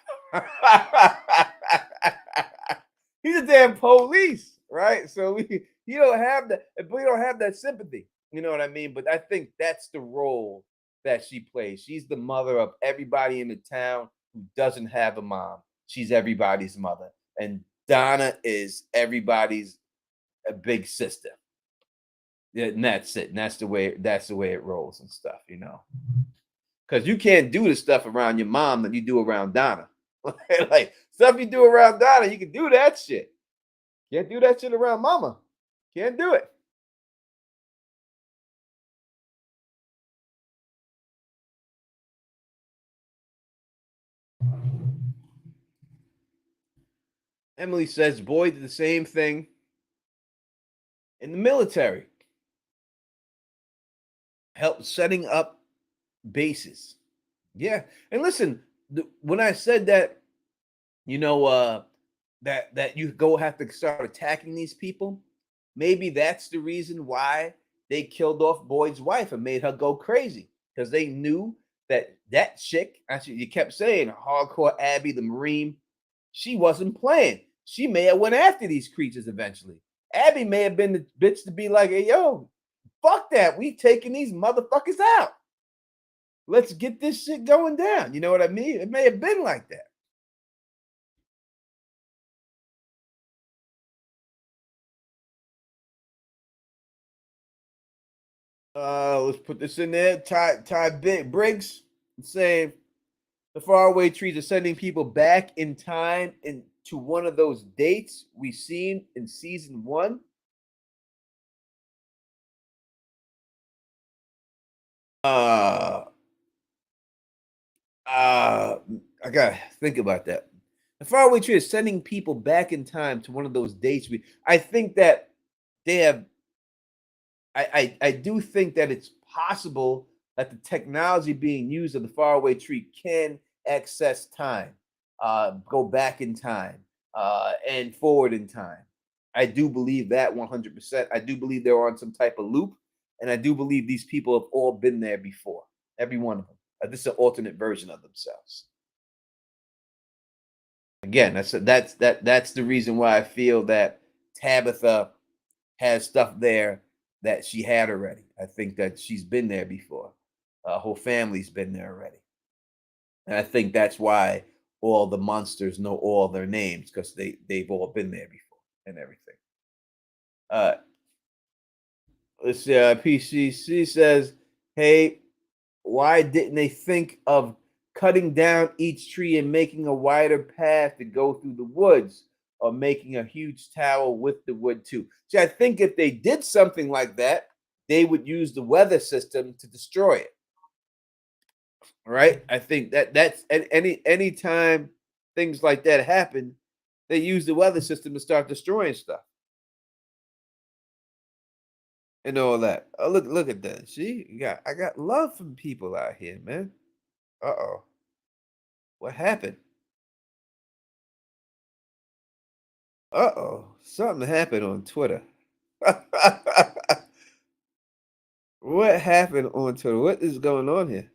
He's a damn police, right? So you don't have that. We don't have that sympathy. You know what I mean? But I think that's the role that she plays. She's the mother of everybody in the town who doesn't have a mom. She's everybody's mother, and Donna is everybody's a big sister. Yeah, and that's it. And that's the way it rolls and stuff, Because you can't do the stuff around your mom that you do around Donna. Like stuff you do around Donna, you can do that shit. Can't do that shit around mama. Can't do it. Emily says Boyd did the same thing in the military. Help setting up bases. Yeah. And listen, when I said that, that you go have to start attacking these people, maybe that's the reason why they killed off Boyd's wife and made her go crazy, because they knew that chick, actually, you kept saying hardcore Abby the Marine, she wasn't playing. She may have went after these creatures eventually. Abby may have been the bitch to be like, hey, yo, fuck that. We taking these motherfuckers out. Let's get this shit going down. You know what I mean? It may have been like that. Let's put this in there. Briggs saying the faraway trees are sending people back in time into one of those dates we seen in season one. Uh, I gotta think about that. The faraway tree is sending people back in time to one of those dates. I think that they have. I do think that it's possible that the technology being used of the faraway tree can access time, go back in time, and forward in time. I do believe that 100%. I do believe they're on some type of loop, and I do believe these people have all been there before. Every one of them. This is an alternate version of themselves. Again, that's the reason why I feel that Tabitha has stuff there that she had already. I think that she's been there before. Whole family's been there already, and I think that's why all the monsters know all their names because they've all been there before and everything. Uh, let's see. PCC says, "Hey, why didn't they think of cutting down each tree and making a wider path to go through the woods, or making a huge tower with the wood too?" See, I think if they did something like that, they would use the weather system to destroy it. Right? I think that that's any time things like that happen, they use the weather system to start destroying stuff and all that. Oh, look at that. See, I got love from people out here, man. Uh-oh. What happened? Uh-oh. Something happened on Twitter. What happened on Twitter? What is going on here?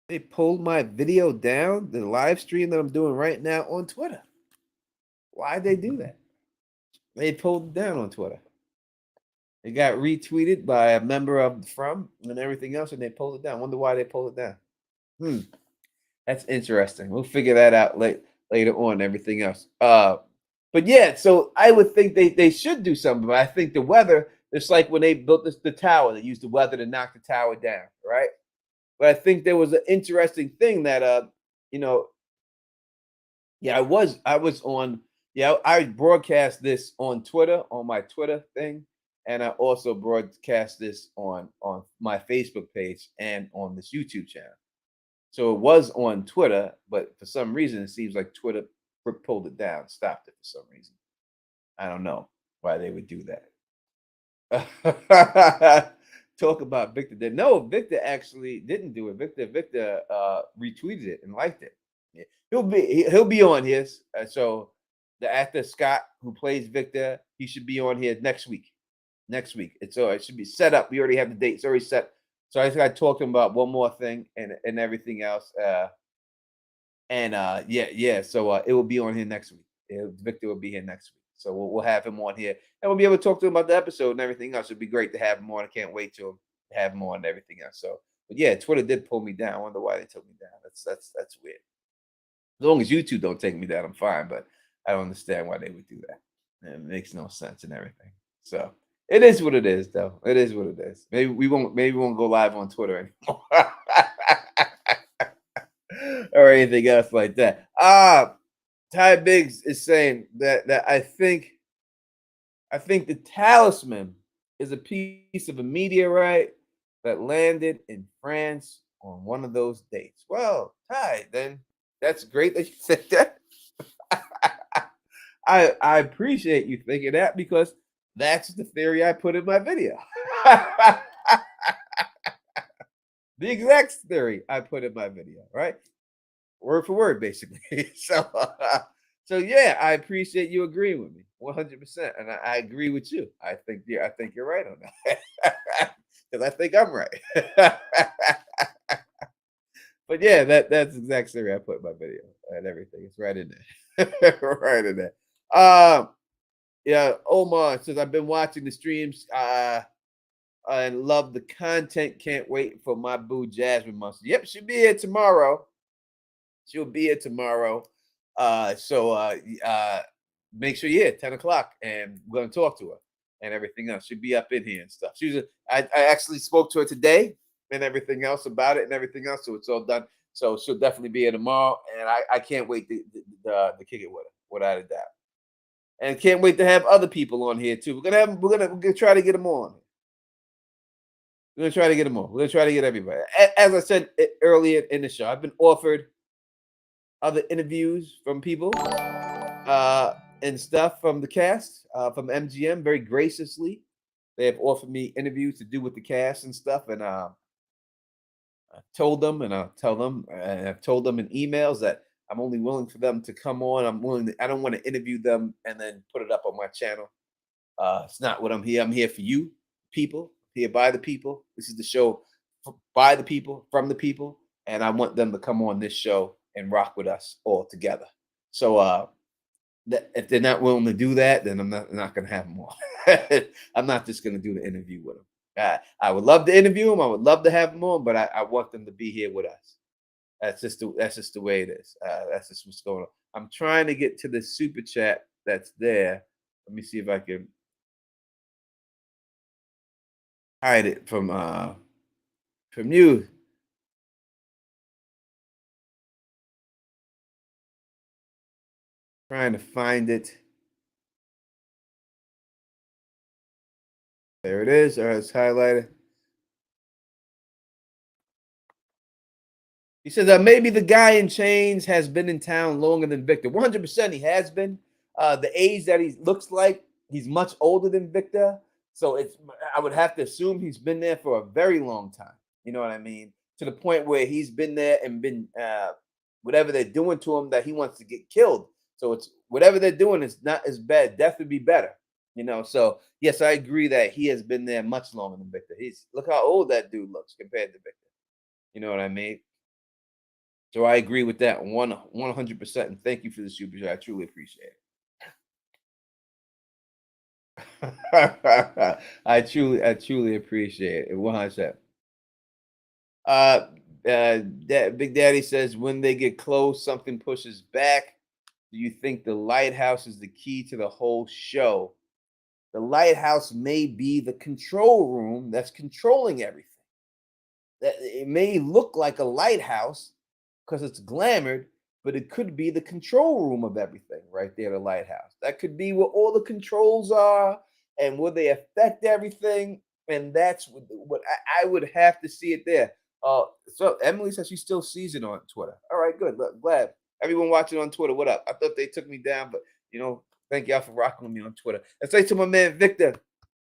They pulled my video down, the live stream that I'm doing right now on Twitter. Why'd they do that? They pulled it down on Twitter. It got retweeted by a member of From and everything else, and they pulled it down. Wonder why they pulled it down. Hmm, that's interesting. We'll figure that out later on. And everything else. But yeah, so I would think they should do something. But I think the weather, it's like when they built the tower, they used the weather to knock the tower down, right? But I think there was an interesting thing that you know, yeah, I was on, yeah, I broadcast this on Twitter, on my Twitter thing, and I also broadcast this on my Facebook page and on this YouTube channel. So it was on Twitter, but for some reason it seems like Twitter pulled it down, stopped it for some reason. I don't know why they would do that. Talk about Victor did. No, Victor actually didn't do it. Victor retweeted it and liked it. Yeah. He'll be on his. So the actor Scott who plays Victor, he should be on here next week. Next week. It should be set up. We already have the date. It's already set. So I just got to talk to him about one more thing and everything else. Yeah. So it will be on here next week. Victor will be here next week. So we'll have him on here, and we'll be able to talk to him about the episode and everything else. It'd be great to have him on. I can't wait to have him on and everything else. So, but yeah, Twitter did pull me down. I wonder why they took me down. That's weird. As long as you two don't take me down, I'm fine. But I don't understand why they would do that. It makes no sense and everything. So it is what it is, though. It is what it is. Maybe we won't. Maybe we won't go live on Twitter anymore. Or anything else like that. Ty Biggs is saying that I think the talisman is a piece of a meteorite that landed in France on one of those dates. Well, Ty, then that's great that you said that. I appreciate you thinking that because that's the theory I put in my video. The exact theory I put in my video, right? Word for word, basically. So yeah, I appreciate you agreeing with me 100%, and I agree with you. I think you're right on that because I think I'm right. But yeah, that's the exact theory I put in my video and everything. It's right in there, right in there. Um, yeah, Omar says I've been watching the streams. And love the content. Can't wait for my boo Jasmine Monster. Yep, she'll be here tomorrow. She'll be here tomorrow. So make sure you're here 10 o'clock, and we're gonna talk to her and everything else. She'll be up in here and stuff. I actually spoke to her today and everything else about it and everything else, so it's all done. So she'll definitely be here tomorrow, and I can't wait to kick it with her, without a doubt. And can't wait to have other people on here too. We're gonna try to get them on. We're gonna try to get them on. We're gonna try to get everybody. As I said earlier in the show, I've been offered other interviews from people and stuff from the cast, from MGM, very graciously. They have offered me interviews to do with the cast and stuff, and I told them, and I'll tell them, and I've told them in emails that I'm only willing for them to come on. I'm willing. I don't want to interview them and then put it up on my channel. It's not what I'm here. I'm here for you, people. Here by the people. This is the show by the people, from the people, and I want them to come on this show and rock with us all together. So, if they're not willing to do that, then I'm not going to have them on. I'm not just going to do the interview with them. I would love to interview them. I would love to have them on, but I want them to be here with us. That's just the way it is. That's just what's going on. I'm trying to get to the super chat that's there. Let me see if I can hide it from you. Trying to find it. There it is. All right, it's highlighted. He says maybe the guy in chains has been in town longer than Victor. 100% he has been. The age that he looks like, he's much older than Victor. So I would have to assume he's been there for a very long time. You know what I mean? To the point where he's been there and been whatever they're doing to him that he wants to get killed. So it's whatever they're doing is not as bad. Death would be better. You know, so yes, I agree that he has been there much longer than Victor. Look how old that dude looks compared to Victor. You know what I mean? So I agree with that 100%. And thank you for the super chat. I truly appreciate it. I truly appreciate it. 100%. Big Daddy says when they get close, something pushes back. Do you think the lighthouse is the key to the whole show? The lighthouse may be the control room that's controlling everything. That it may look like a lighthouse because it's glamored, but it could be the control room of everything right there, the lighthouse. That could be where all the controls are and where they affect everything. And that's what I would have to see it there. So Emily says she still sees it on Twitter. All right, good. Look, glad. Everyone watching on Twitter, what up? I thought they took me down, but thank y'all for rocking with me on Twitter. And say to my man Victor,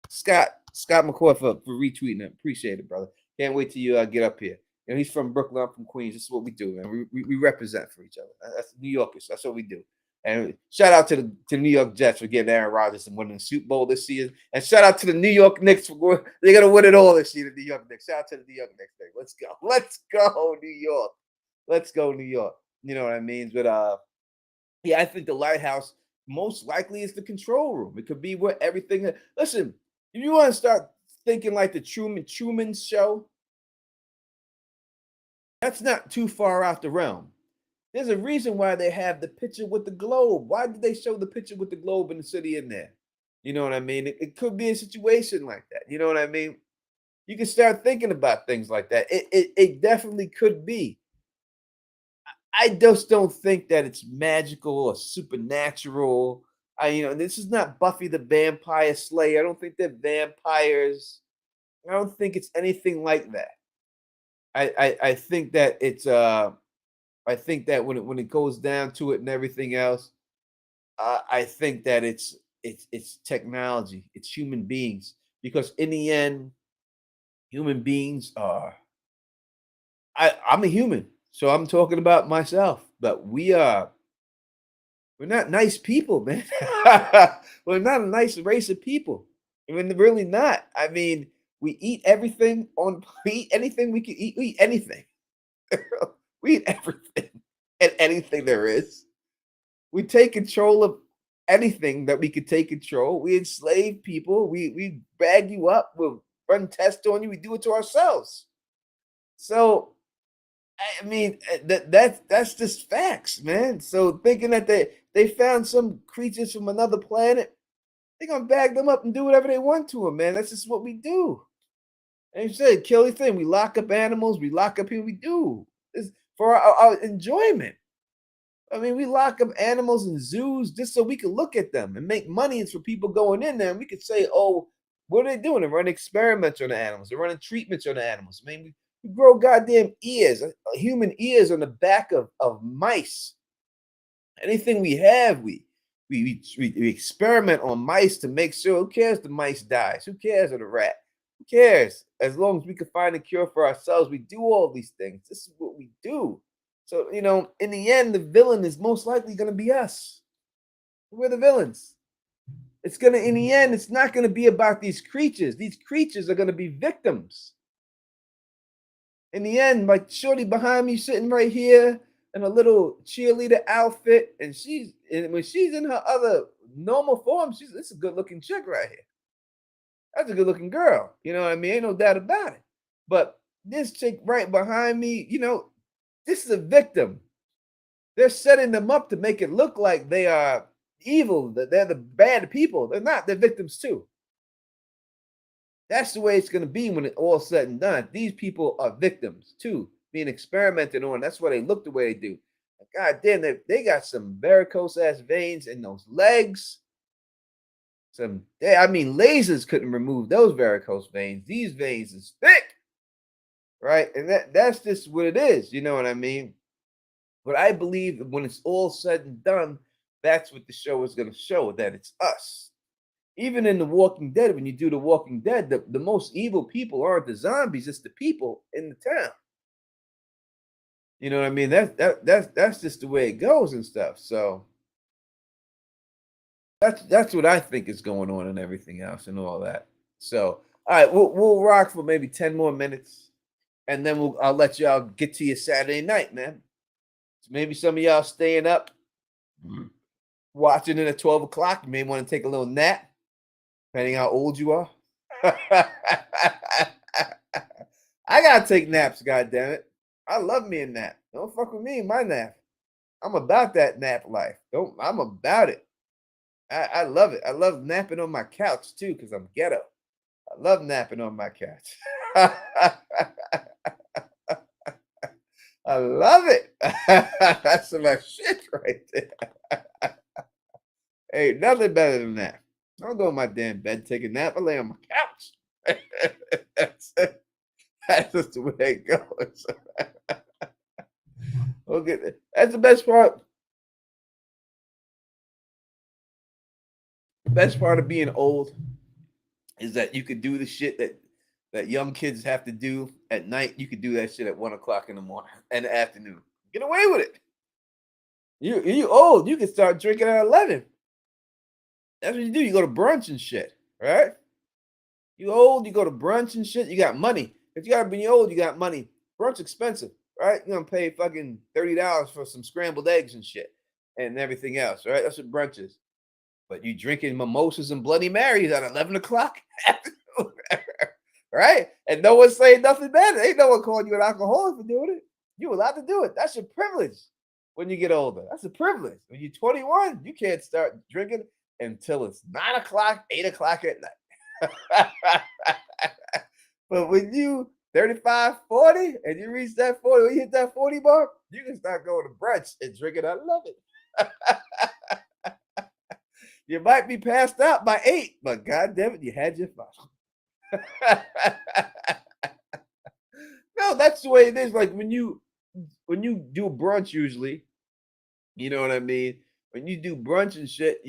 Scott McCoy for retweeting it. Appreciate it, brother. Can't wait till you get up here. He's from Brooklyn, I'm from Queens. This is what we do, man. We represent for each other. That's New Yorkers. That's what we do. And shout out to the New York Jets for getting Aaron Rodgers and winning the Super Bowl this season. And shout out to the New York Knicks for they're gonna win it all this year. The New York Knicks. Shout out to the New York Knicks. Let's go. Let's go, New York. Let's go, New York. You know what I mean? But yeah, I think the lighthouse most likely is the control room. It could be where everything. Listen, if you want to start thinking like the Truman Show, that's not too far out the realm. There's a reason why they have the picture with the globe. Why did they show the picture with the globe and the city in there? You know what I mean? It could be a situation like that. You know what I mean? You can start thinking about things like that. It definitely could be. I just don't think that it's magical or supernatural. This is not Buffy the Vampire Slayer. I don't think they're vampires. I don't think it's anything like that. I think that it's I think that when it goes down to it and everything else, I think that it's technology, it's human beings, because in the end, human beings are. I'm a human, so I'm talking about myself, but we're not nice people, man. We're not a nice race of people. I mean, really not. I mean, we eat everything we eat anything we can eat. We eat anything. We eat everything and anything there is. We take control of anything that we could take control. We enslave people. We bag you up. We'll run tests on you. We do it to ourselves. So, I mean, that's just facts, man. So thinking that they found some creatures from another planet, they're gonna bag them up and do whatever they want to them, man. That's just what we do. And you said, kill the thing. We lock up animals, we lock up people, we do. It's for our enjoyment. I mean, we lock up animals in zoos just so we can look at them and make money. It's for people going in there. And we could say, oh, what are they doing? They're running experiments on the animals. They're running treatments on the animals. I mean, we grow goddamn ears, human ears on the back of mice. Anything we have, we experiment on mice to make sure. Who cares the mice dies? Who cares of the rat? Who cares? As long as we can find a cure for ourselves, we do all these things. This is what we do. So, in the end, the villain is most likely going to be us. We're the villains. It's going to, in the end, it's not going to be about these creatures. These creatures are going to be victims. In the end, like Shorty behind me sitting right here in a little cheerleader outfit, and when she's in her other normal form, this is a good looking chick right here. That's a good looking girl. You know what I mean? Ain't no doubt about it. But this chick right behind me, this is a victim. They're setting them up to make it look like they are evil, that they're the bad people. They're not. They're victims too. That's the way it's going to be when it's all said and done. These people are victims too, being experimented on. That's why they look the way they do. God damn, they got some varicose ass veins in those legs. Lasers couldn't remove those varicose veins. These veins is thick, right? And that's just what it is. You know what I mean? But I believe when it's all said and done, that's what the show is going to show, that it's us. Even in The Walking Dead, when you do The Walking Dead, the most evil people aren't the zombies, it's the people in the town. You know what I mean? That's just the way it goes and stuff. So that's what I think is going on and everything else and all that. So all right, we'll rock for maybe 10 more minutes, and then I'll let y'all get to your Saturday night, man. So maybe some of y'all staying up, watching it at 12 o'clock. You may want to take a little nap, depending how old you are. I gotta take naps, goddammit. I love me a nap. Don't fuck with me in my nap. I'm about that nap life. I'm about it. I love it. I love napping on my couch too, because I'm ghetto. I love napping on my couch. I love it. That's my shit right there. Ain't nothing better than that. I don't go in my damn bed, take a nap. I lay on my couch. That's just the way it goes. Okay, that's the best part. The best part of being old is that you could do the shit that young kids have to do at night. You could do that shit at 1 o'clock in the morning and the afternoon. Get away with it. You old. You can start drinking at 11. That's what you do. You go to brunch and shit, right? You old, you go to brunch and shit. You got money. If you gotta be old, you got money. Brunch expensive, right? You're gonna pay fucking $30 for some scrambled eggs and shit and everything else, right? That's what brunch is. But you drinking mimosas and Bloody Marys at 11 o'clock, right? And no one's saying nothing bad. Ain't no one calling you an alcoholic for doing it. You're allowed to do it. That's your privilege when you get older. That's a privilege. When you're 21, you can't start drinking until it's 9 o'clock, 8 o'clock at night. But when you 35, 40, and you reach that 40, when you hit that 40 mark, you can start going to brunch and drinking. I love it. You might be passed out by 8, but God damn it, you had your fun. No, that's the way it is. Like when you do brunch, usually, you know what I mean? When you do brunch and shit,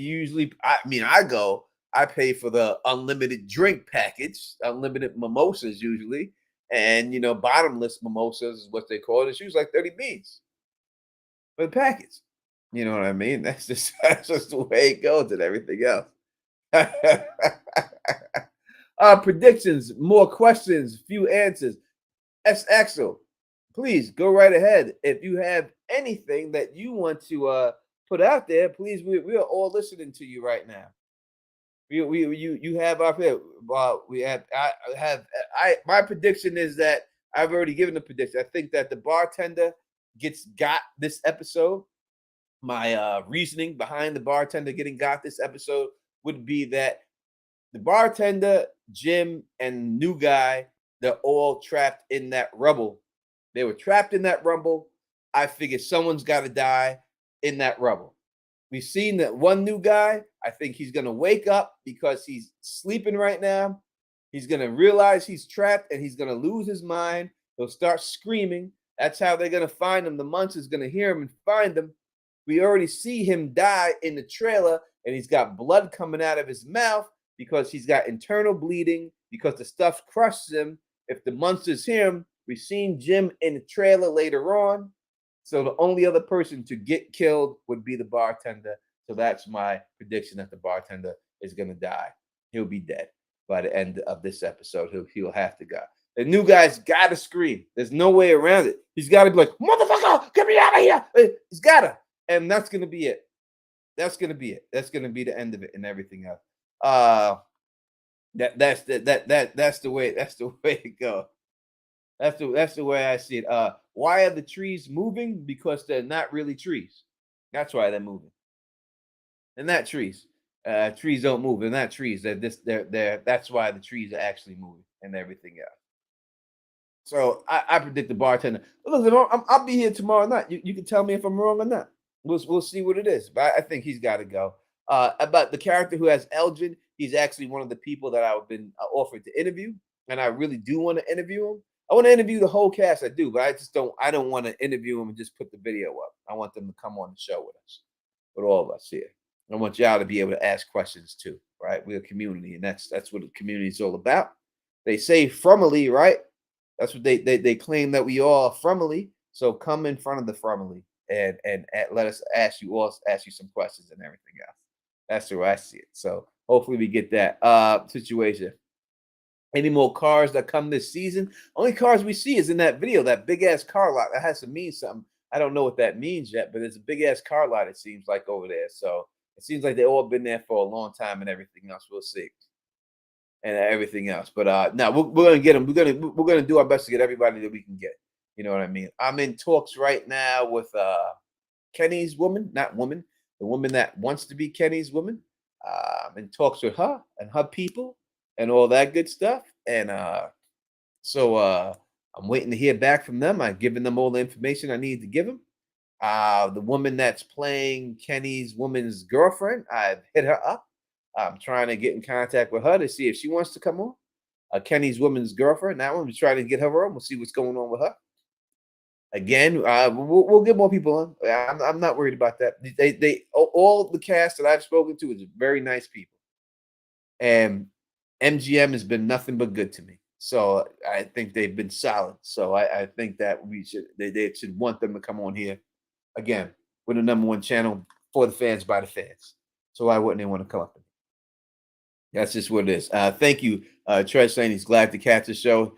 I pay for the unlimited drink package, unlimited mimosas usually, and bottomless mimosas is what they call it. It's usually like 30 beans for the package. You know what I mean? That's just the way it goes and everything else. Predictions, more questions, few answers. S. Axel, please go right ahead. If you have anything that you want to put out there, please, we are all listening to you right now. You have our my prediction is that I've already given the prediction. I think that the bartender got this episode. my reasoning behind the bartender getting got this episode would be that the bartender, Jim, and new guy, they're all trapped in that rubble. They were trapped in that rubble. I figured someone's got to die in that rubble. We've seen that one new guy. I think he's going to wake up because he's sleeping right now. He's going to realize he's trapped and he's going to lose his mind. He'll start screaming. That's how they're going to find him. The monster's going to hear him and find him. We already see him die in the trailer, and he's got blood coming out of his mouth because he's got internal bleeding because the stuff crushes him. If the monsters hear him, we've seen Jim in the trailer later on. So the only other person to get killed would be the bartender. So that's my prediction that the bartender is going to die. He'll be dead by the end of this episode. He'll have to go. The new guy's got to scream. There's no way around it. He's got to be like, motherfucker, get me out of here. He's got to. And that's going to be it. That's going to be it. That's going to be the end of it and everything else. That's the way it goes. That's the way I see it. Why are the trees moving? Because they're not really trees. That's why they're moving. They're not trees. Trees don't move. They're not trees. They're that's why the trees are actually moving and everything else. So I predict the bartender. Look, I'll be here tomorrow night. You can tell me if I'm wrong or not. We'll see what it is. But I think he's got to go. About the character who has Elgin, he's actually one of the people that I've been offered to interview, and I really do want to interview him. I want to interview the whole cast. I do, but I don't want to interview him and just put the video up. I want them to come on the show with us, with all of us here. I want y'all to be able to ask questions too, right? We're a community, and that's what the community is all about. They say fromily, right? That's what they claim that we all are fromily. So come in front of the fromily and let us ask you some questions and everything else. That's the way I see it. So hopefully we get that situation. Any more cars that come this season? Only cars we see is in that video, that big ass car lot. That has to mean something. I don't know what that means yet, but it's a big ass car lot, it seems like, over there. So it seems like they've all been there for a long time and everything else. We'll see. And everything else. But no, we're gonna get them. We're gonna do our best to get everybody that we can get. You know what I mean? I'm in talks right now with Kenny's woman, not woman, the woman that wants to be Kenny's woman. I'm in talks with her and her people and all that good stuff. And so I'm waiting to hear back from them. I've given them all the information I need to give them. The woman that's playing Kenny's woman's girlfriend, I've hit her up. I'm trying to get in contact with her to see if she wants to come on. Kenny's woman's girlfriend, that one, we're trying to get her on. We'll see what's going on with her. Again, we'll get more people on. I'm not worried about that. They all the cast that I've spoken to is very nice people, and MGM has been nothing but good to me. So I think they've been solid. So I think that they should want them to come on here again. We're the #1 channel for the fans by the fans. So why wouldn't they want to come up? That's just what it is. Thank you, Trev, saying he's glad to catch the show.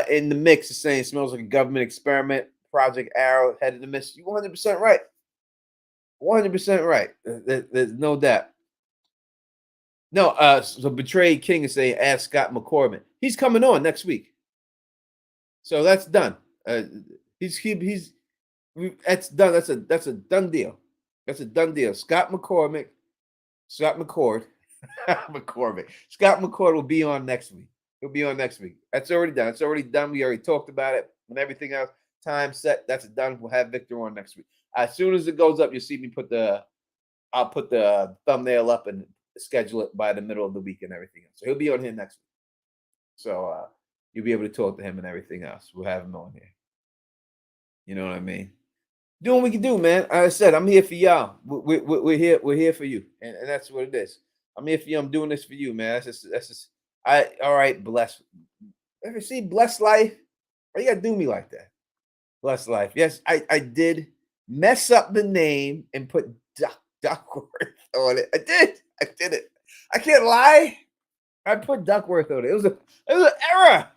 In the mix, is saying it smells like a government experiment. Project Arrow headed to miss. You 100% right. 100% right. There's no doubt. No, so Betrayed King is saying, ask Scott McCormick. He's coming on next week. So that's done. That's done. That's a done deal. That's a done deal. Scott McCord. Scott McCord will be on next week. He'll be on next week. That's already done. It's already done. We already talked about it and everything else. Time set. That's done. We'll have Victor on next week. As soon as it goes up, you'll see me I'll put the thumbnail up and schedule it by the middle of the week and everything else. So he'll be on here next week. So you'll be able to talk to him and everything else. We'll have him on here. You know what I mean? Doing what we can do, man. Like I said, I'm here for y'all. We're here. We're here for you, and that's what it is. I'm here for you. I'm doing this for you, man. That's just. All right. Bless. Ever see Bless Life? Why you gotta do me like that? Bless Life. Yes, I did mess up the name and put Duckworth on it. I did it. I can't lie. I put Duckworth on it. It was an error.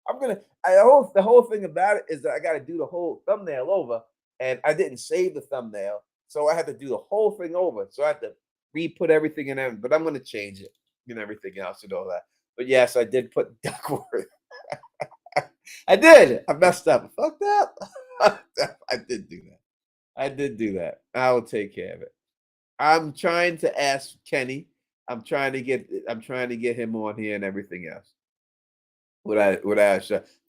The whole thing about it is that I got to do the whole thumbnail over, and I didn't save the thumbnail, so I had to do the whole thing over. So I had to re-put everything in there, but I'm going to change it and everything else and all that. But yes, I did put Duckworth. I did. I messed up. Fucked up. I did do that. I did do that. I will take care of it. I'm trying to ask Kenny. I'm trying to get him on here and everything else.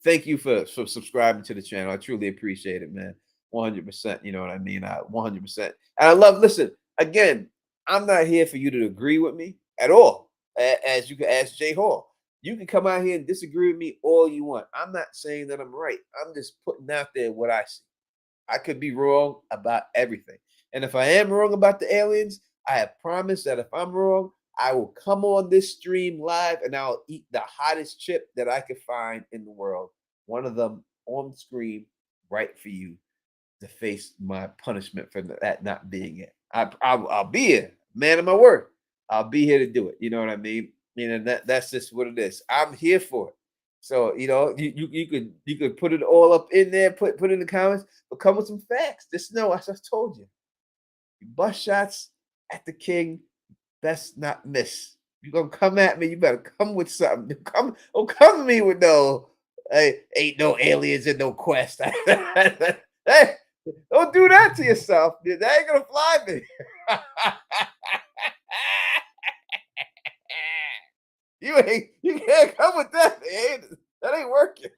Thank you for subscribing to the channel. I truly appreciate it, man. 100%. You know what I mean? 100%. And I love. Listen, again, I'm not here for you to agree with me at all. As you can ask Jay Hall, you can come out here and disagree with me all you want. I'm not saying that I'm right. I'm just putting out there what I see. I could be wrong about everything. And if I am wrong about the aliens, I have promised that if I'm wrong, I will come on this stream live and I'll eat the hottest chip that I could find in the world. One of them on the screen, right for you to face my punishment for that not being it. I'll be here, man of my word. I'll be here to do it. You know what I mean? That's just what it is. I'm here for it. So you could put it all up in there, put in the comments, but come with some facts. Just know, as I told you, you bust shots at the king, best not miss. You gonna come at me? You better come with something. Don't come to me with no, hey, ain't no aliens and no quest. Hey, don't do that to yourself. That ain't gonna fly me. You can't come with that, man. That ain't working.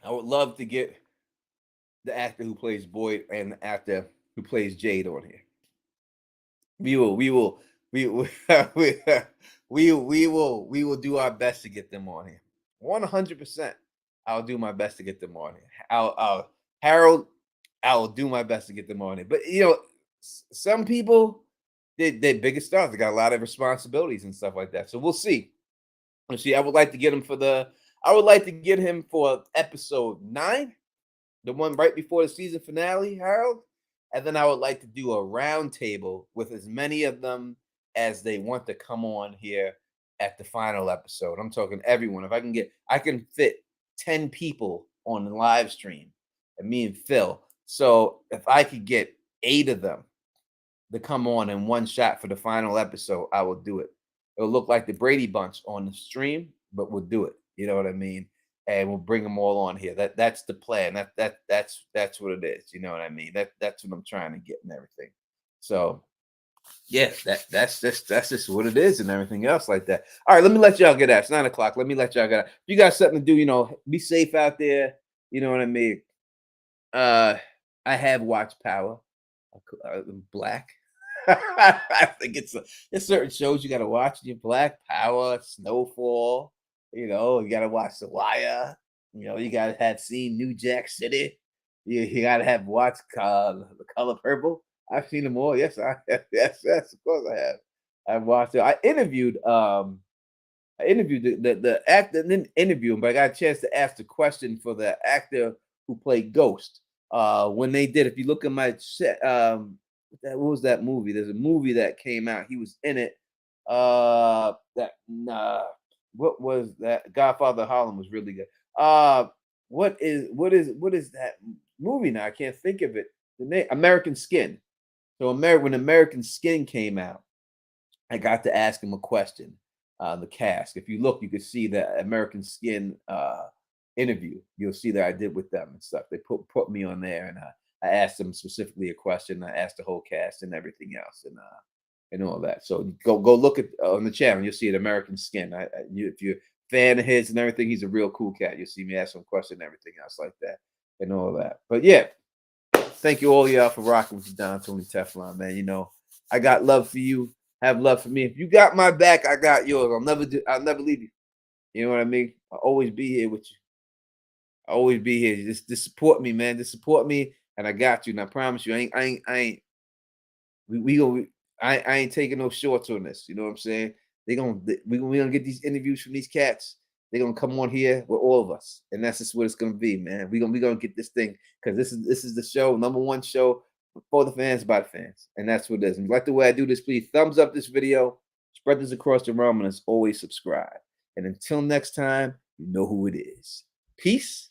I would love to get the actor who plays Boyd and the actor who plays Jade on here. We will we will do our best to get them on here. 100%. I'll do my best to get them on here. I'll Harold, I will do my best to get them on here. But some people they're biggest stars. They got a lot of responsibilities and stuff like that. So we'll see. We'll see. I would like to get him for episode 9, the one right before the season finale, Harold. And then I would like to do a round table with as many of them as they want to come on here at the final episode. I'm talking everyone. If I can fit 10 people on the live stream, and me and Phil. So if I could get 8 of them to come on in one shot for the final episode, I will do it. It'll look like the Brady Bunch on the stream, but we'll do it. You know what I mean? And we'll bring them all on here. That's the plan. That's what it is. You know what I mean? That's what I'm trying to get and everything. So yeah, that's just what it is and everything else like that. All right, let me let y'all get out. It's 9 o'clock. Let me let y'all get out. If you got something to do, be safe out there. You know what I mean? I have watched Power. Black. I think there's certain shows you got to watch. Your Black Power, Snowfall. You got to watch The Wire. You got to have seen New Jack City. You got to have watched The Color Purple. I've seen them all. Yes, I have. Yes, of course I have. I've watched it. I interviewed the actor, and didn't interview him, but I got a chance to ask the question for the actor who played Ghost. When they did, if you look at my set, what was that movie? There's a movie that came out. He was in it. What was that? Godfather of Harlem was really good. What is that movie now? I can't think of it. The name American Skin. So when American Skin came out, I got to ask him a question. The cast. If you look, you can see the American Skin interview. You'll see that I did with them and stuff. They put me on there, and I asked them specifically a question. I asked the whole cast and everything else, and all that. So go look at on the channel. You'll see it, American Skin. If you're a fan of his and everything, he's a real cool cat. You'll see me ask some question and everything else like that and all that. But yeah, thank you all y'all for rocking with you, Don Tony Teflon, man. I got love for you. Have love for me. If you got my back, I got yours. I'll never leave you. You know what I mean? I'll always be here with you. I'll always be here. Just support me, man. Just support me, and I got you. And I promise you, I ain't I ain't taking no shorts on this. You know what I'm saying? We gonna get these interviews from these cats. They're gonna come on here with all of us, and that's just what it's gonna be, man. We gonna get this thing because this is the show, #1 show for the fans by the fans, and that's what it is. And if you like the way I do this, please thumbs up this video, spread this across the realm, and as always, subscribe. And until next time, you know who it is. Peace